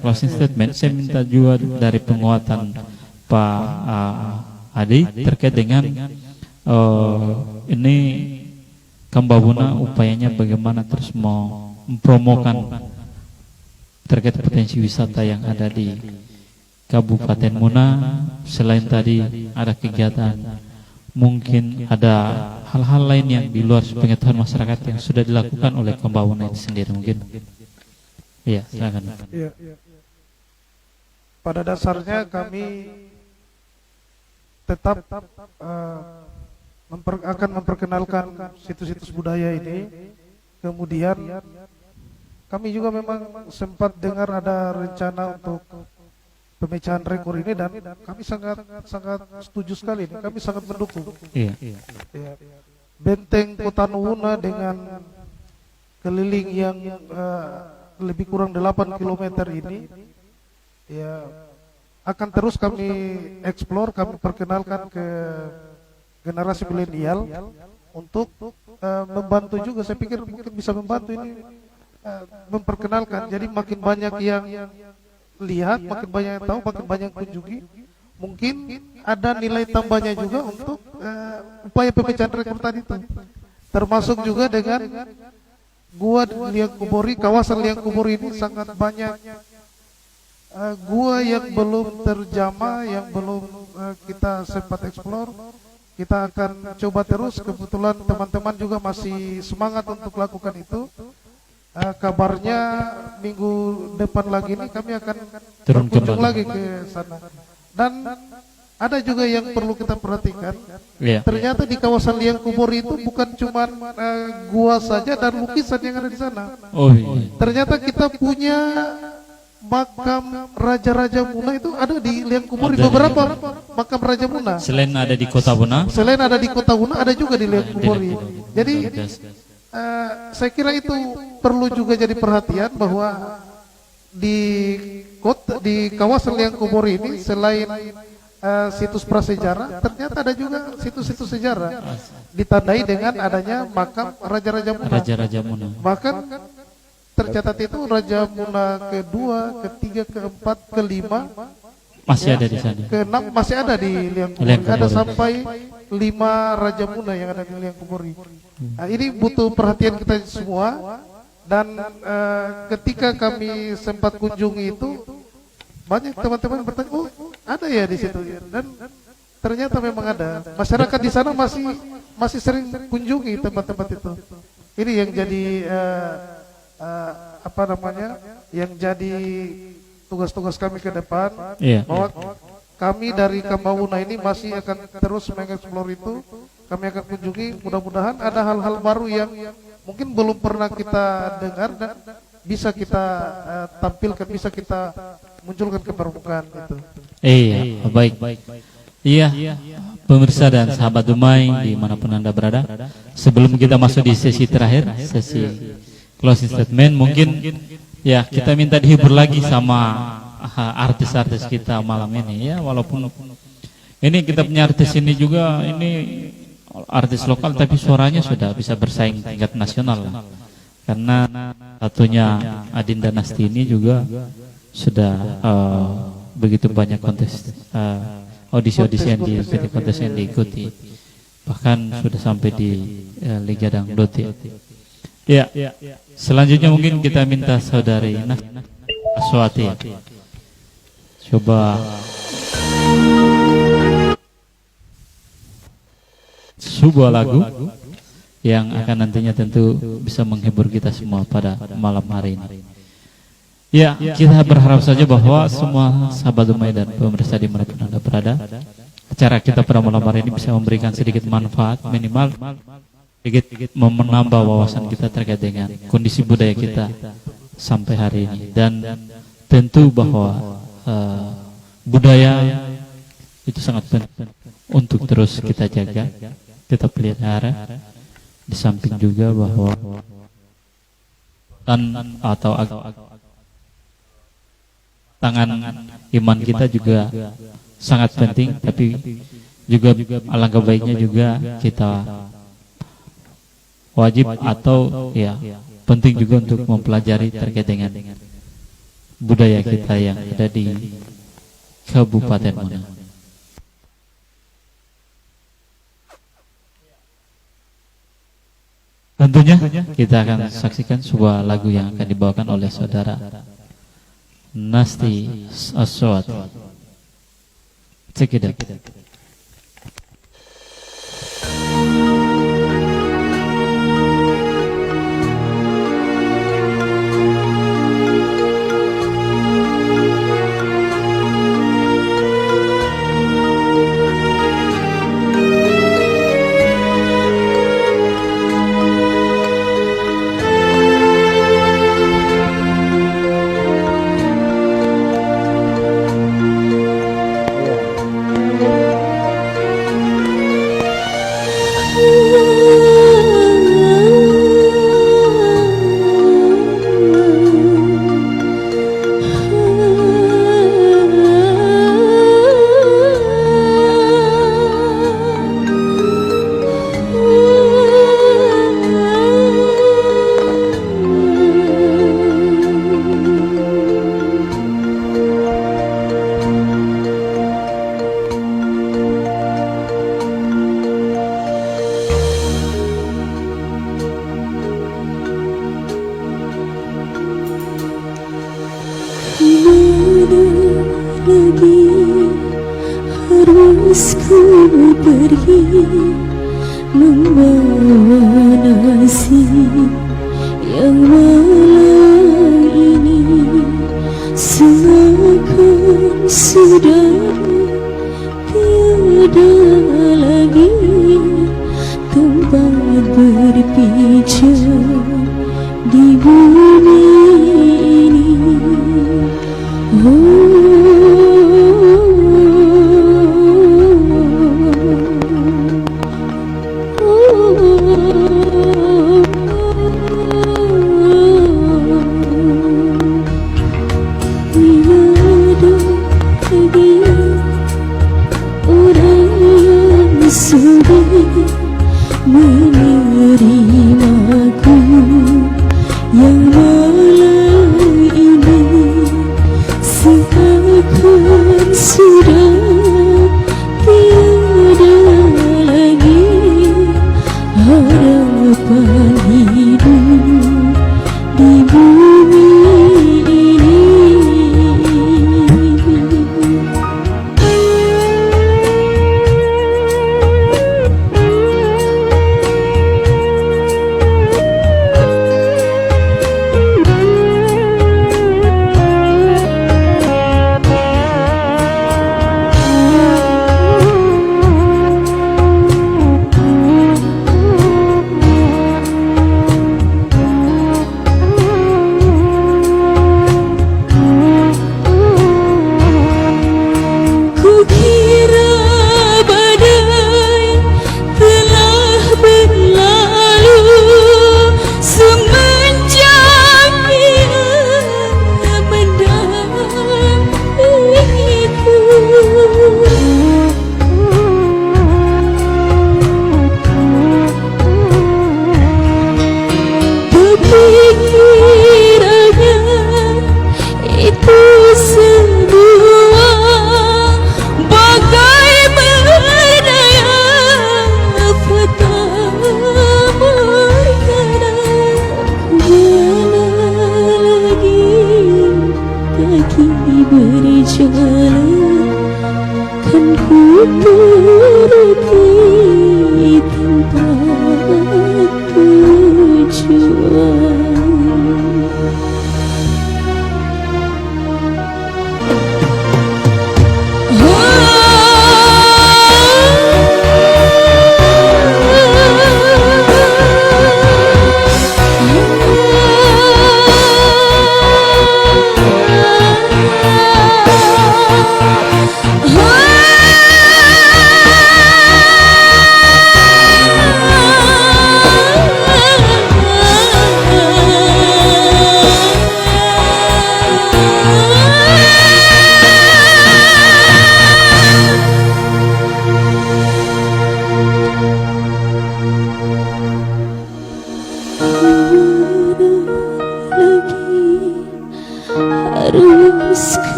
closing statement, saya minta juga dari penguatan Pak Adi terkait dengan ini Kambabuna upayanya bagaimana terus mau mempromokan terkait potensi wisata yang ada di Kabupaten Muna. Selain tadi ada kegiatan, mungkin ada hal-hal lain yang di luar pengetahuan masyarakat yang sudah dilakukan oleh Kambabuna itu sendiri mungkin. Iya, silakan. Ya. Pada dasarnya kami tetap akan memperkenalkan situs-situs budaya ini. Kemudian kami juga memang sempat dengar ada rencana untuk pemecahan rekor ini, dan kami sangat setuju sekali ini. Kami sangat mendukung. Iya. Ya. Benteng Kota Muna dengan keliling yang lebih kurang 8 km ini ya akan terus kami eksplor, kami perkenalkan ke generasi milenial untuk membantu juga. Saya pikir mungkin bisa membantu ini memperkenalkan. Jadi makin banyak yang lihat, makin banyak yang tahu, makin banyak yang kunjungi, mungkin ada nilai tambahnya juga untuk upaya pemecahan rekor tadi itu. Termasuk juga dengan gua Liang Kabur, kawasan Liang Kabur ini sangat banyak gua yang belum terjamah, yang belum kita sempat eksplor. Kita akan coba terus. Kebetulan teman-teman juga masih semangat untuk lakukan itu. Kabarnya minggu depan lagi ini kami akan berkunjung lagi ke sana. Dan ada juga yang perlu kita perhatikan. Ternyata di kawasan Liang Kabur itu bukan cuma gua saja dan lukisan yang ada di sana. Oh iya. Ternyata kita punya makam Raja-Raja Muna itu ada di Liang Kumuri, Ada di- beberapa makam Raja Muna. Selain ada di Kota Buna, Selain ada di Kota Una, ada juga di Liang Kumuri. Jadi saya kira itu perlu juga jadi perhatian bahwa di kawasan Liang Kumuri ini selain situs prasejarah, ternyata ada juga situs-situs sejarah ditandai dengan adanya makam Raja-Raja Muna. Raja-Raja Muna. Bahkan tercatat itu Raja Muna kedua, ketiga, keempat, kelima, Masih ada di sana. keenam masih ada di Liang Kumuri. Liang Kumuri. Ada sampai 5 Raja Muna yang ada di Liang Kumuri. Nah, ini butuh perhatian kita semua. Dan ketika kami sempat kunjungi itu, banyak teman-teman bertanya, oh ada ya di situ. Dan ternyata memang ada. Masyarakat di sana masih sering kunjungi tempat-tempat itu. Ini yang jadi apa namanya? Yang jadi tugas-tugas kami ke depan, Iya. bahwa kami dari Kamauna ini masih akan terus mengeksplor itu. Kami akan kunjungi, mudah-mudahan ada hal-hal baru yang mungkin belum pernah kita dengar dan bisa kita tampilkan, bisa kita munculkan ke permukaan itu. Iya, baik. Iya, pemirsa dan sahabat Dumai dimanapun Anda berada, sebelum kita masuk di sesi terakhir, sesi closing statement, mungkin ya kita minta dihibur lagi sama artis-artis kita malam ini ya, walaupun ini kita punya artis ini juga, ini artis lokal tapi suaranya sudah bisa bersaing tingkat nasional lah. Karena satunya Adinda Nasti ini juga sudah begitu banyak kontes audisi-audisi yang diikuti, kontes yang diikuti, bahkan sudah sampai di Liga Dangdut ya. Selanjutnya mungkin kita minta saudari Aswati coba sebuah lagu yang akan nantinya tentu bisa menghibur kita semua pada malam hari ini. Ya, kita berharap saja bahwa semua sahabat Dumai dan pemirsa dimanapun Anda berada, acara kita pada malam hari ini bisa memberikan sedikit manfaat, minimal sedikit menambah wawasan kita terkait dengan kondisi budaya kita sampai hari ini. Dan tentu bahwa budaya itu sangat penting untuk terus kita jaga, kita pelihara. Di samping juga bahwa tangan iman kita juga sangat penting, tapi juga alangkah baiknya juga kita wajib atau ya penting juga untuk mempelajari terkait dengan budaya kita yang ada di Kabupaten Muna. Tentunya kita akan saksikan sebuah lagu yang akan dibawakan oleh saudara Nasti Aswati. Check it out. Harus ku pergi membawa nasib yang malam ini seakan sudah tiada lagi tempat berpijak di bumi ini.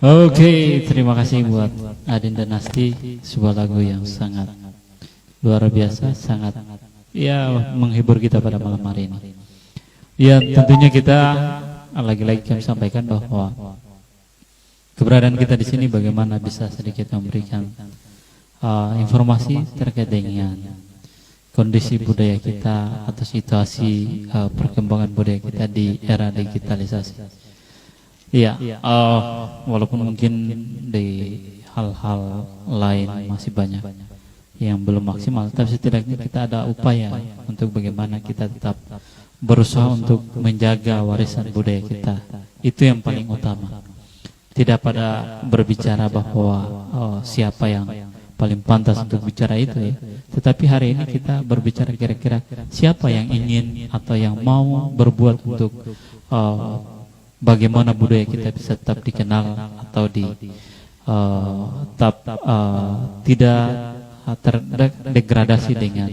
Oke, terima kasih buat Adin dan Nasti, sebuah lagu yang sangat luar biasa, sangat ya menghibur kita pada malam hari ini. Ya, tentunya kita lagi-lagi kami sampaikan bahwa keberadaan kita di sini bagaimana bisa sedikit memberikan informasi terkait dengan kondisi budaya kita atau situasi perkembangan budaya kita di era digitalisasi. Iya, walaupun mungkin di hal-hal lain masih banyak yang belum maksimal, tapi setidaknya kita ada upaya untuk bagaimana kita tetap berusaha untuk menjaga warisan budaya kita. Itu yang paling utama. Tidak pada berbicara bahwa siapa yang paling pantas untuk bicara itu ya. Tetapi hari ini kita berbicara kira-kira siapa yang ingin atau yang mau berbuat untuk bagaimana budaya kita bisa tetap dikenal atau tidak terdegradasi dengan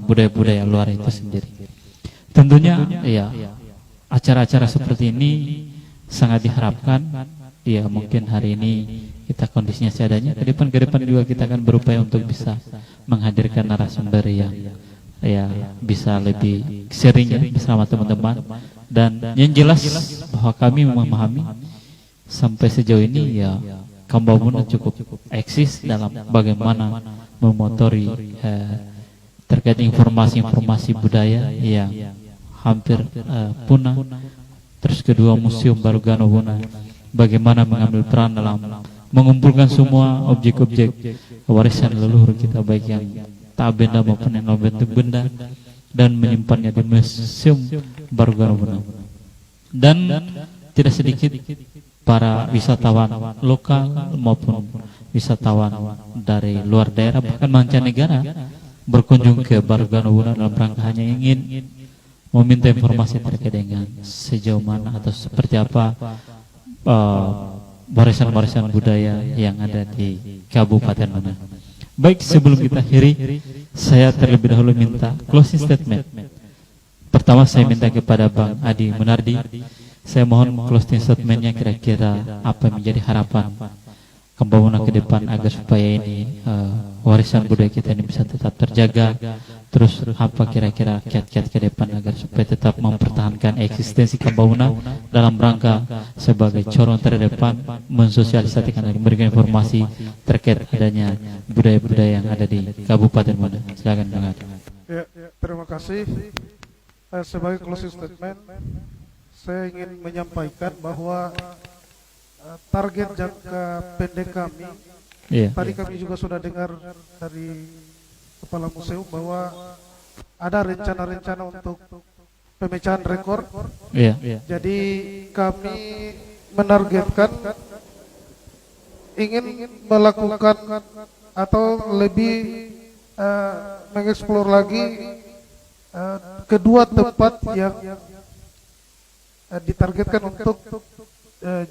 budaya-budaya luar itu sendiri. Tentunya ya acara-acara seperti ini sangat diharapkan. Ya mungkin hari ini kita kondisinya seadanya. Ke depan juga kita akan berupaya untuk bisa menghadirkan narasumber yang ya bisa lebih sering ya bersama teman-teman. Dan yang jelas bahwa kami memahami sampai sejauh ini ya Kambabuna cukup eksis dalam bagaimana memotori terkait informasi-informasi budaya yang hampir punah. Terus kedua, Museum Barugano Buna bagaimana mengambil peran dalam mengumpulkan semua objek-objek warisan leluhur kita, baik yang tak benda maupun yang bentuk benda, dan menyimpannya di Museum Barugano Buna. Dan tidak sedikit para wisatawan lokal maupun wisatawan dari luar daerah bahkan mancanegara berkunjung ke Barugano Buna dalam rangka hanya ingin meminta informasi terkait dengan sejauh mana atau seperti apa warisan-warisan budaya yang ada di Kabupaten Buna. Baik, sebelum kita akhiri, saya terlebih dahulu minta closing statement. Pertama saya minta kepada Bang Adi Munardi, saya mohon closing statementnya kira-kira apa yang menjadi harapan Kambabuna ke depan agar supaya ini warisan budaya kita ini bisa tetap terjaga. Terus apa kira-kira kiat-kiat ke depan agar supaya tetap mempertahankan eksistensi Kambabuna dalam rangka sebagai corong terdepan mensosialisasikan dan memberikan informasi terkait adanya budaya-budaya yang ada di Kabupaten Buna. Silakan Bang Adi. Ya, terima kasih. Sebagai closing statement, saya ingin menyampaikan bahwa target jangka pendek kami, tadi kami juga sudah dengar dari Kepala Museum bahwa ada rencana-rencana untuk pemecahan rekor. Jadi kami menargetkan ingin melakukan atau lebih mengeksplor lagi kedua tempat yang ditargetkan untuk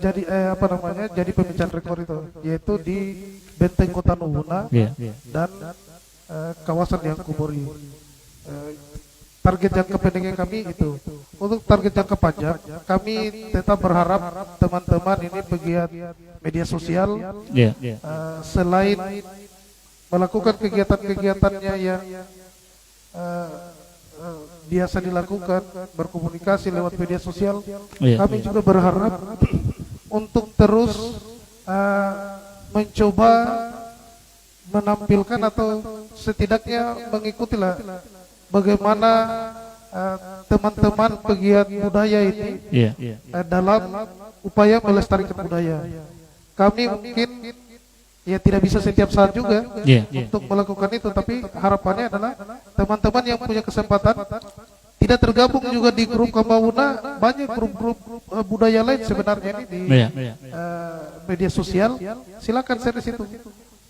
jadi pemecahan rekor itu, yaitu di Benteng Kota Nubuna dan kawasan yang Kubori. Target jangka pendeknya kami itu. Untuk target jangka panjang, kami tetap berharap teman-teman ini pegiat media sosial selain melakukan kegiatan-kegiatannya yang biasa dilakukan, berkomunikasi lewat media sosial, kami juga berharap untuk terus mencoba menampilkan atau setidaknya mengikutilah bagaimana teman-teman pegiat budaya ini dalam upaya melestarikan budaya. Kami mungkin ya tidak bisa setiap saat juga untuk melakukan itu, tapi harapannya adalah teman-teman yang punya kesempatan tidak tergabung juga di grup Kambabuna, banyak grup-grup budaya lain sebenarnya ini di media sosial, silakan share di situ.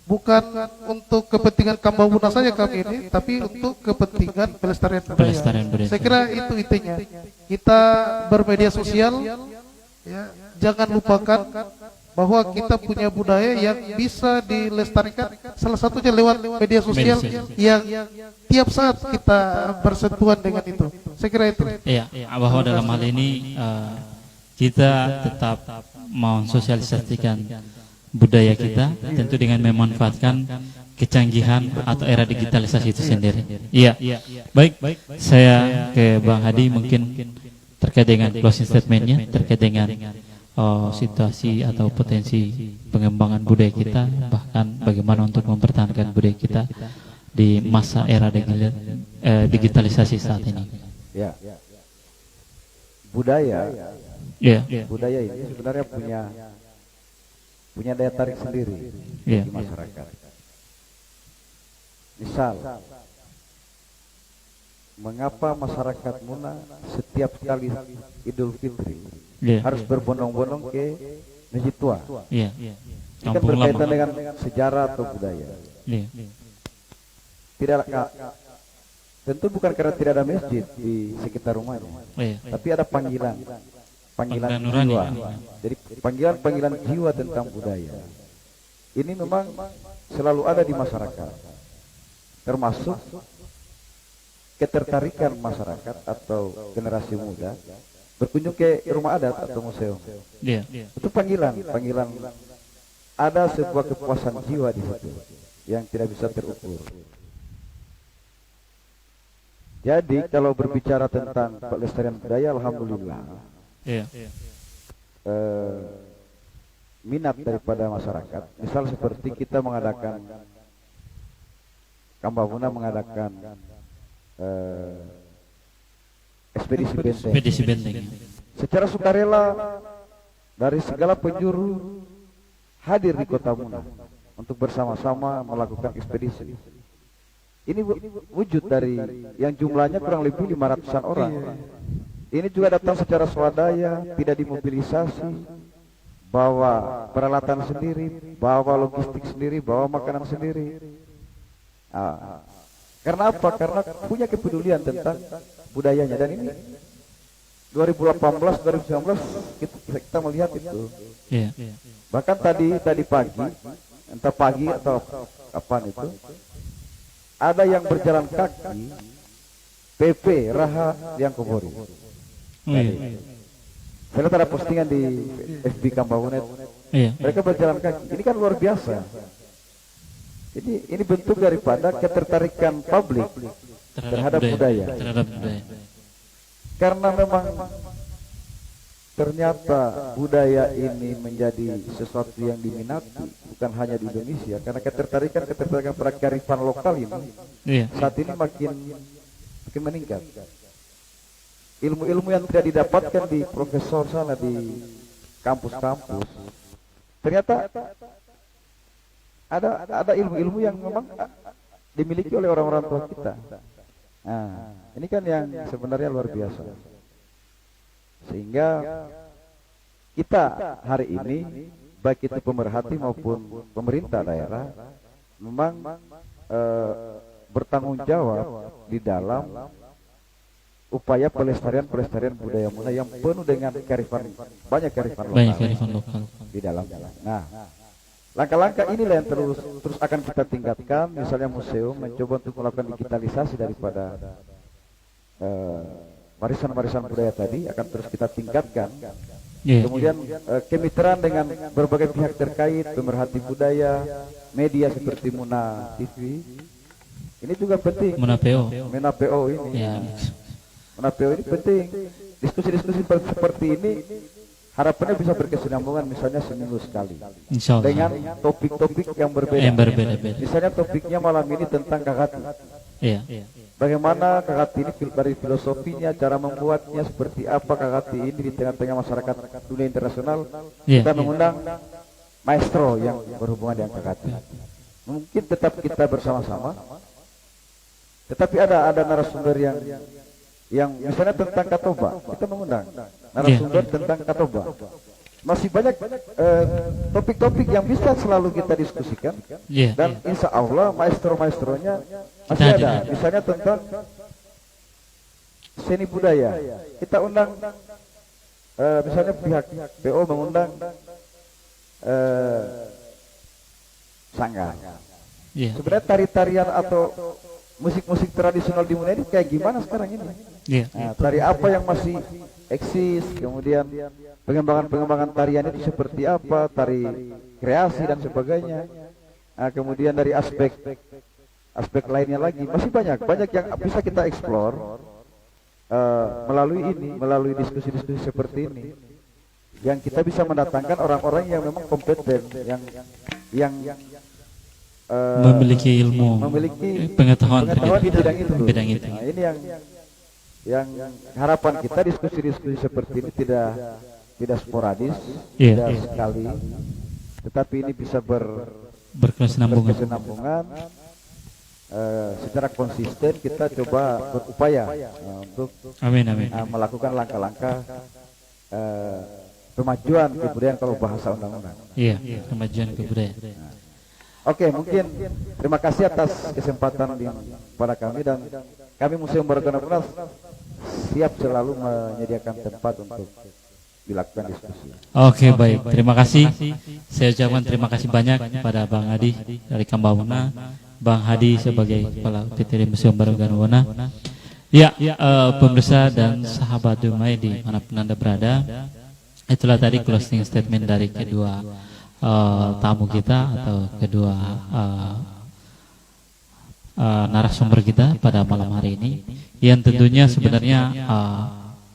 Bukan untuk kepentingan Kambabuna saja kami ini, tapi untuk kepentingan pelestarian budaya. Saya kira itu intinya. Kita bermedia sosial, ya, jangan lupakan bahwa kita punya budaya yang bisa dilestarikan, salah satunya lewat media sosial yang tiap saat kita bersentuhan dengan itu. Saya kira itu. Iya, bahwa dalam hal ini kita tetap mensosialisasikan budaya kita, tentu dengan memanfaatkan kecanggihan atau era digitalisasi itu sendiri. Iya, baik. Saya ke Bang Hadi mungkin terkait dengan closing statementnya, terkait dengan situasi atau potensi pengembangan budaya kita, bahkan bagaimana untuk mempertahankan budaya kita di masa era digitalisasi saat ini. Ya, budaya ini sebenarnya punya daya tarik sendiri di masyarakat. Misal, mengapa masyarakat Muna setiap kali Idul Fitri harus berbondong-bondong ke masjid tua? Ini kan berkaitan dengan sejarah atau budaya. Tidak, tentu bukan karena tidak ada masjid di sekitar rumahnya, tapi ada panggilan jiwa. Jadi panggilan jiwa tentang budaya ini memang selalu ada di masyarakat, termasuk ketertarikan masyarakat atau generasi muda berkunjung ke rumah adat atau museum. Itu panggilan ada sebuah kepuasan jiwa di situ yang tidak bisa terukur. Jadi kalau berbicara tentang pelestarian budaya, alhamdulillah minat daripada masyarakat. Misal seperti kita mengadakan Kambabuna mengadakan ekspedisi benteng. Secara sukarela dari segala penjuru hadir di Kota Muna untuk bersama-sama melakukan ekspedisi. Ini wujud dari yang jumlahnya kurang lebih 500-an orang. Ini juga datang secara swadaya, tidak dimobilisasi, bawa peralatan sendiri, bawa logistik sendiri, bawa makanan sendiri. Karena apa? Karena punya kepedulian tentang budayanya. Dan ini 2018, 2019 kita melihat itu. Bahkan tadi pagi, entah pagi atau kapan itu, ada yang berjalan kaki PP Raha yang Kubori. Saya lihat ada postingan di FB Kambabuna. Mereka berjalan kaki. Ini kan luar biasa. Jadi ini bentuk daripada ketertarikan publik terhadap budaya. Karena memang ternyata budaya ini menjadi sesuatu yang diminati bukan hanya di Indonesia, karena ketertarikan pada kearifan lokal ini saat ini makin meningkat. Ilmu-ilmu yang tidak didapatkan di profesor sana di kampus-kampus, ternyata ada ilmu-ilmu yang memang dimiliki oleh orang-orang tua kita. Nah, ini kan yang sebenarnya luar biasa. Sehingga kita hari ini, baik itu pemerhati maupun pemerintah daerah, memang bertanggung jawab di dalam upaya pelestarian budaya Muna yang penuh dengan banyak kearifan lokal di dalamnya. Nah, langkah-langkah inilah yang terus akan kita tingkatkan. Misalnya museum mencoba untuk melakukan digitalisasi daripada warisan-warisan budaya tadi akan terus kita tingkatkan. Kemudian kemitraan dengan berbagai pihak terkait, pemerhati budaya, media seperti Muna TV. Ini juga penting. Muna PO ini. Muna PO ini penting. Diskusi-diskusi seperti ini harapannya bisa berkesinambungan, misalnya seminggu sekali. Dengan topik-topik yang berbeda. Misalnya topiknya malam ini tentang kakati. Bagaimana kakati ini dari filosofinya, cara membuatnya, seperti apa kakati ini di tengah-tengah masyarakat dunia internasional. Kita mengundang maestro yang berhubungan dengan kakati. Mungkin tetap kita bersama-sama, tetapi ada narasumber yang misalnya tentang Katoba, kita mengundang narasumber tentang Katoba. Masih banyak topik-topik yang bisa selalu kita diskusikan, dan insya Allah maestro-maestronya masih ada. Misalnya tentang seni budaya, kita undang misalnya pihak PO mengundang Sanggar. Sebenarnya tari-tarian atau musik-musik tradisional di Muna ini kayak gimana sekarang ini? Iya. Nah, tari apa yang masih eksis, kemudian pengembangan tarian itu seperti apa, tari kreasi dan sebagainya. Nah, kemudian dari aspek lainnya lagi masih banyak yang bisa kita explore melalui diskusi-diskusi seperti ini, yang kita bisa mendatangkan orang-orang yang memang kompeten, yang memiliki ilmu, memiliki pengetahuan di bidang itu. Nah, ini yang harapan kita diskusi-diskusi seperti ini tidak sporadis, Iya. tidak sekali, tetapi ini bisa Berkesinambungan. berkesinambungan. Secara konsisten kita coba berupaya untuk Amin. melakukan langkah-langkah kemajuan kebudayaan kalau bahasa undang-undang. Iya, kemajuan kebudayaan. Oke, mungkin terima kasih atas kesempatan pada kami, dan kami Museum Baroka Napunas siap selalu menyediakan tempat untuk dilakukan diskusi. Oke, baik. Terima kasih. Saya ucapkan terima kasih banyak kepada Bang Adi dari Kambabuna, Bang Hadi sebagai Kepala UPTD Museum Baroka Napunas. Ya, pemirsa dan sahabat Dumai di manapun Anda berada, itulah tadi closing statement dari kedua tamu kita atau kedua narasumber kita pada malam hari ini, yang tentunya sebenarnya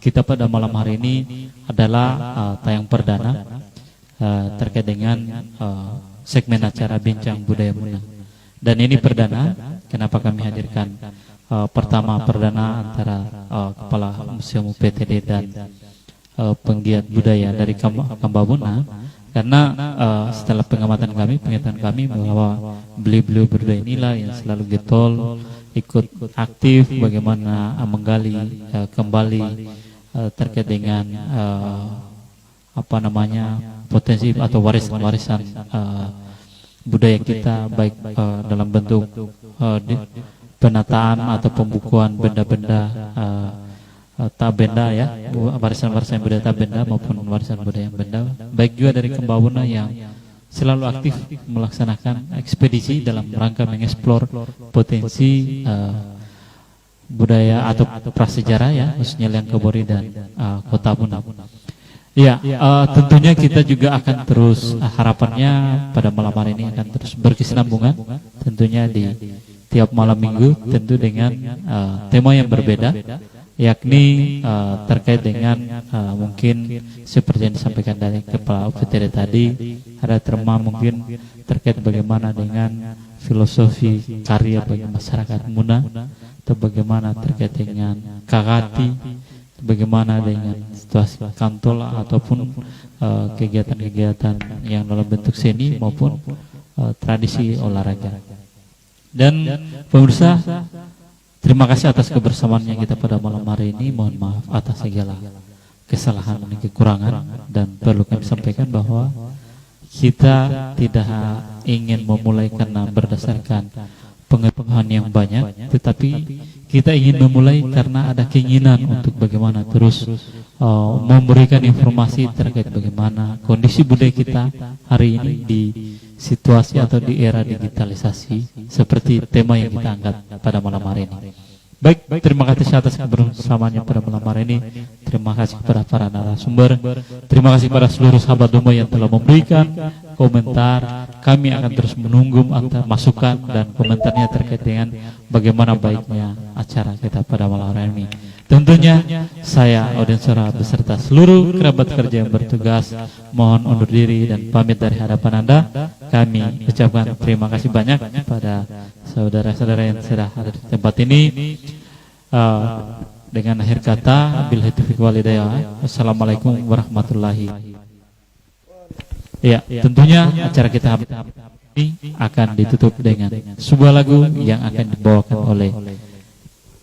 kita pada malam hari ini adalah tayang perdana terkait dengan segmen acara Bincang Budaya Muna. Dan ini perdana, kenapa kami hadirkan pertama perdana antara Kepala Museum UPTD dan penggiat budaya dari Kambabuna, karena setelah pengetahuan kami bahwa beliau budaya inilah yang selalu getol, ikut aktif bagaimana menggali kembali terkait dengan potensi atau warisan budaya kita, baik dalam bentuk penataan atau pembukuan benda-benda tabenda, ya, warisan-warisan budaya tabenda maupun warisan budaya benda, baik juga dari Kambabuna yang selalu aktif melaksanakan ekspedisi dalam rangka mengeksplor potensi budaya atau prasejarah, ya, khususnya Liangkabori dan Kota Buna. Ya, tentunya kita juga akan terus harapannya pada malam hari ini akan terus berkesinambungan, tentunya di tiap malam minggu, tentu dengan tema yang berbeda, yakni terkait dengan mungkin seperti yang disampaikan dari Kepala UPTD tadi, ada tema mungkin terkait bagaimana dengan filosofi karya bagi masyarakat Muna, atau bagaimana terkait dengan kakati, bagaimana dengan situasi kantol ataupun kegiatan-kegiatan yang dalam bentuk seni maupun tradisi olahraga. Dan pemirsa, terima kasih atas kebersamaannya kita pada malam hari ini. Mohon maaf atas segala kesalahan dan kekurangan, dan perlu kami sampaikan bahwa kita tidak ingin memulai karena berdasarkan pengetahuan yang banyak, tetapi kita ingin memulai karena ada keinginan untuk bagaimana terus memberikan informasi terkait bagaimana kondisi budaya kita hari ini di situasi atau di era digitalisasi, seperti tema yang kita angkat pada malam hari ini. Baik, terima kasih atas kebersamaannya pada malam hari ini. Terima kasih kepada para narasumber. Terima kasih kepada seluruh sahabat Dumai yang telah memberikan komentar. Kami akan terus menunggu masukan dan komentarnya terkait dengan bagaimana baiknya acara kita pada malam hari ini. Tentunya saya Odensora beserta seluruh kerabat kerja yang bertugas mohon undur diri dan pamit dari hadapan Anda. Kami ucapkan terima kasih banyak kepada saudara-saudara yang sudah ada di tempat ini. Dengan akhir kata, billahi taufiq wal hidayah. Assalamualaikum warahmatullahi wabarakatuh. Ya, tentunya acara kita ini akan ditutup dengan sebuah lagu yang akan dibawakan oleh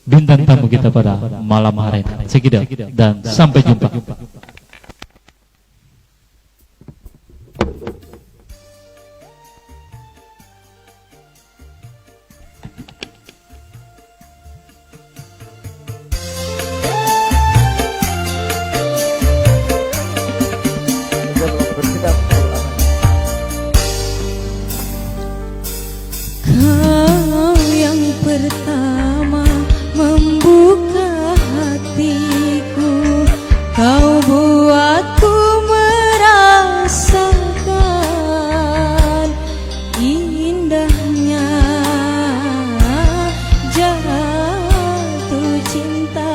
bintang tamu kita pada malam hari ini. Sekian dan sampai jumpa. Kau yang pertama membuka hati indahnya jatuh cinta.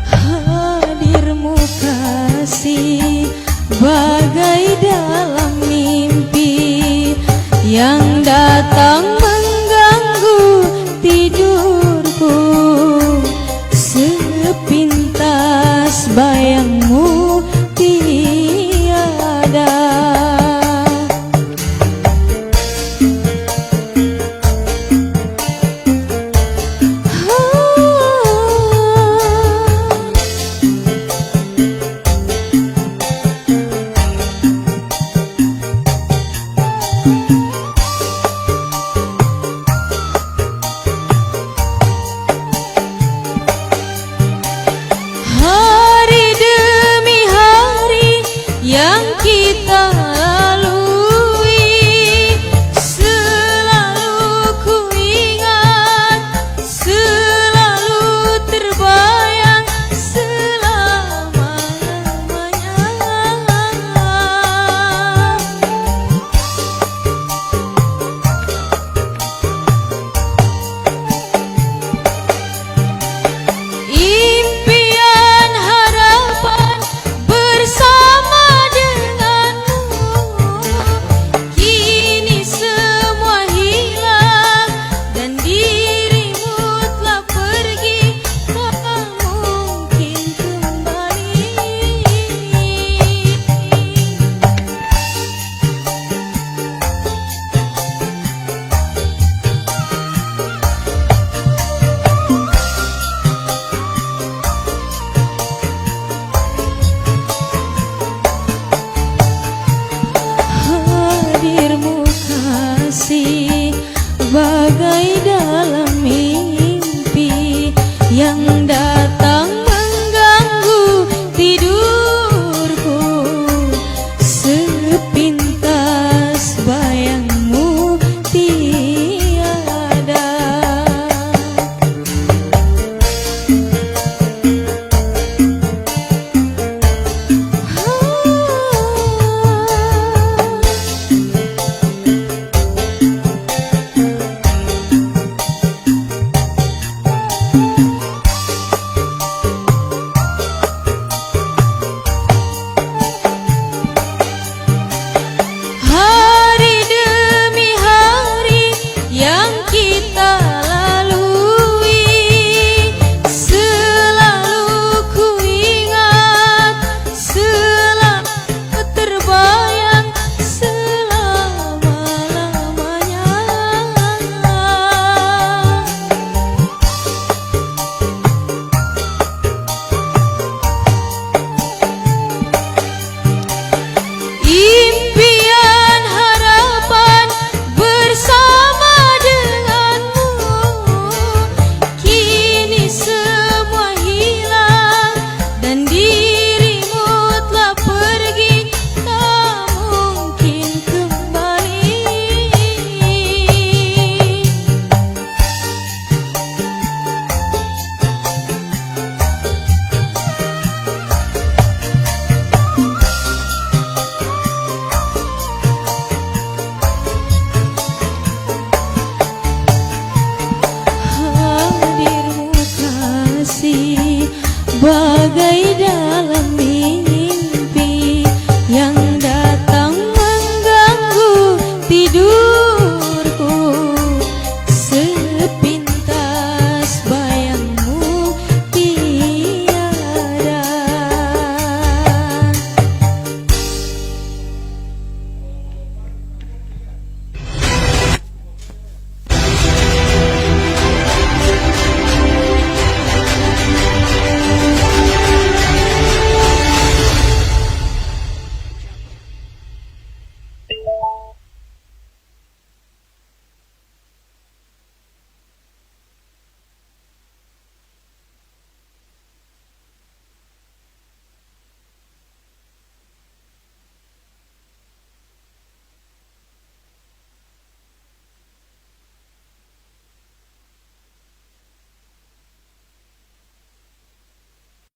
Hadirmu kasih bagai dalam mimpi yang datang mengganggu tidurku. Sepintas bayangmu tiada. Hari demi hari yang kita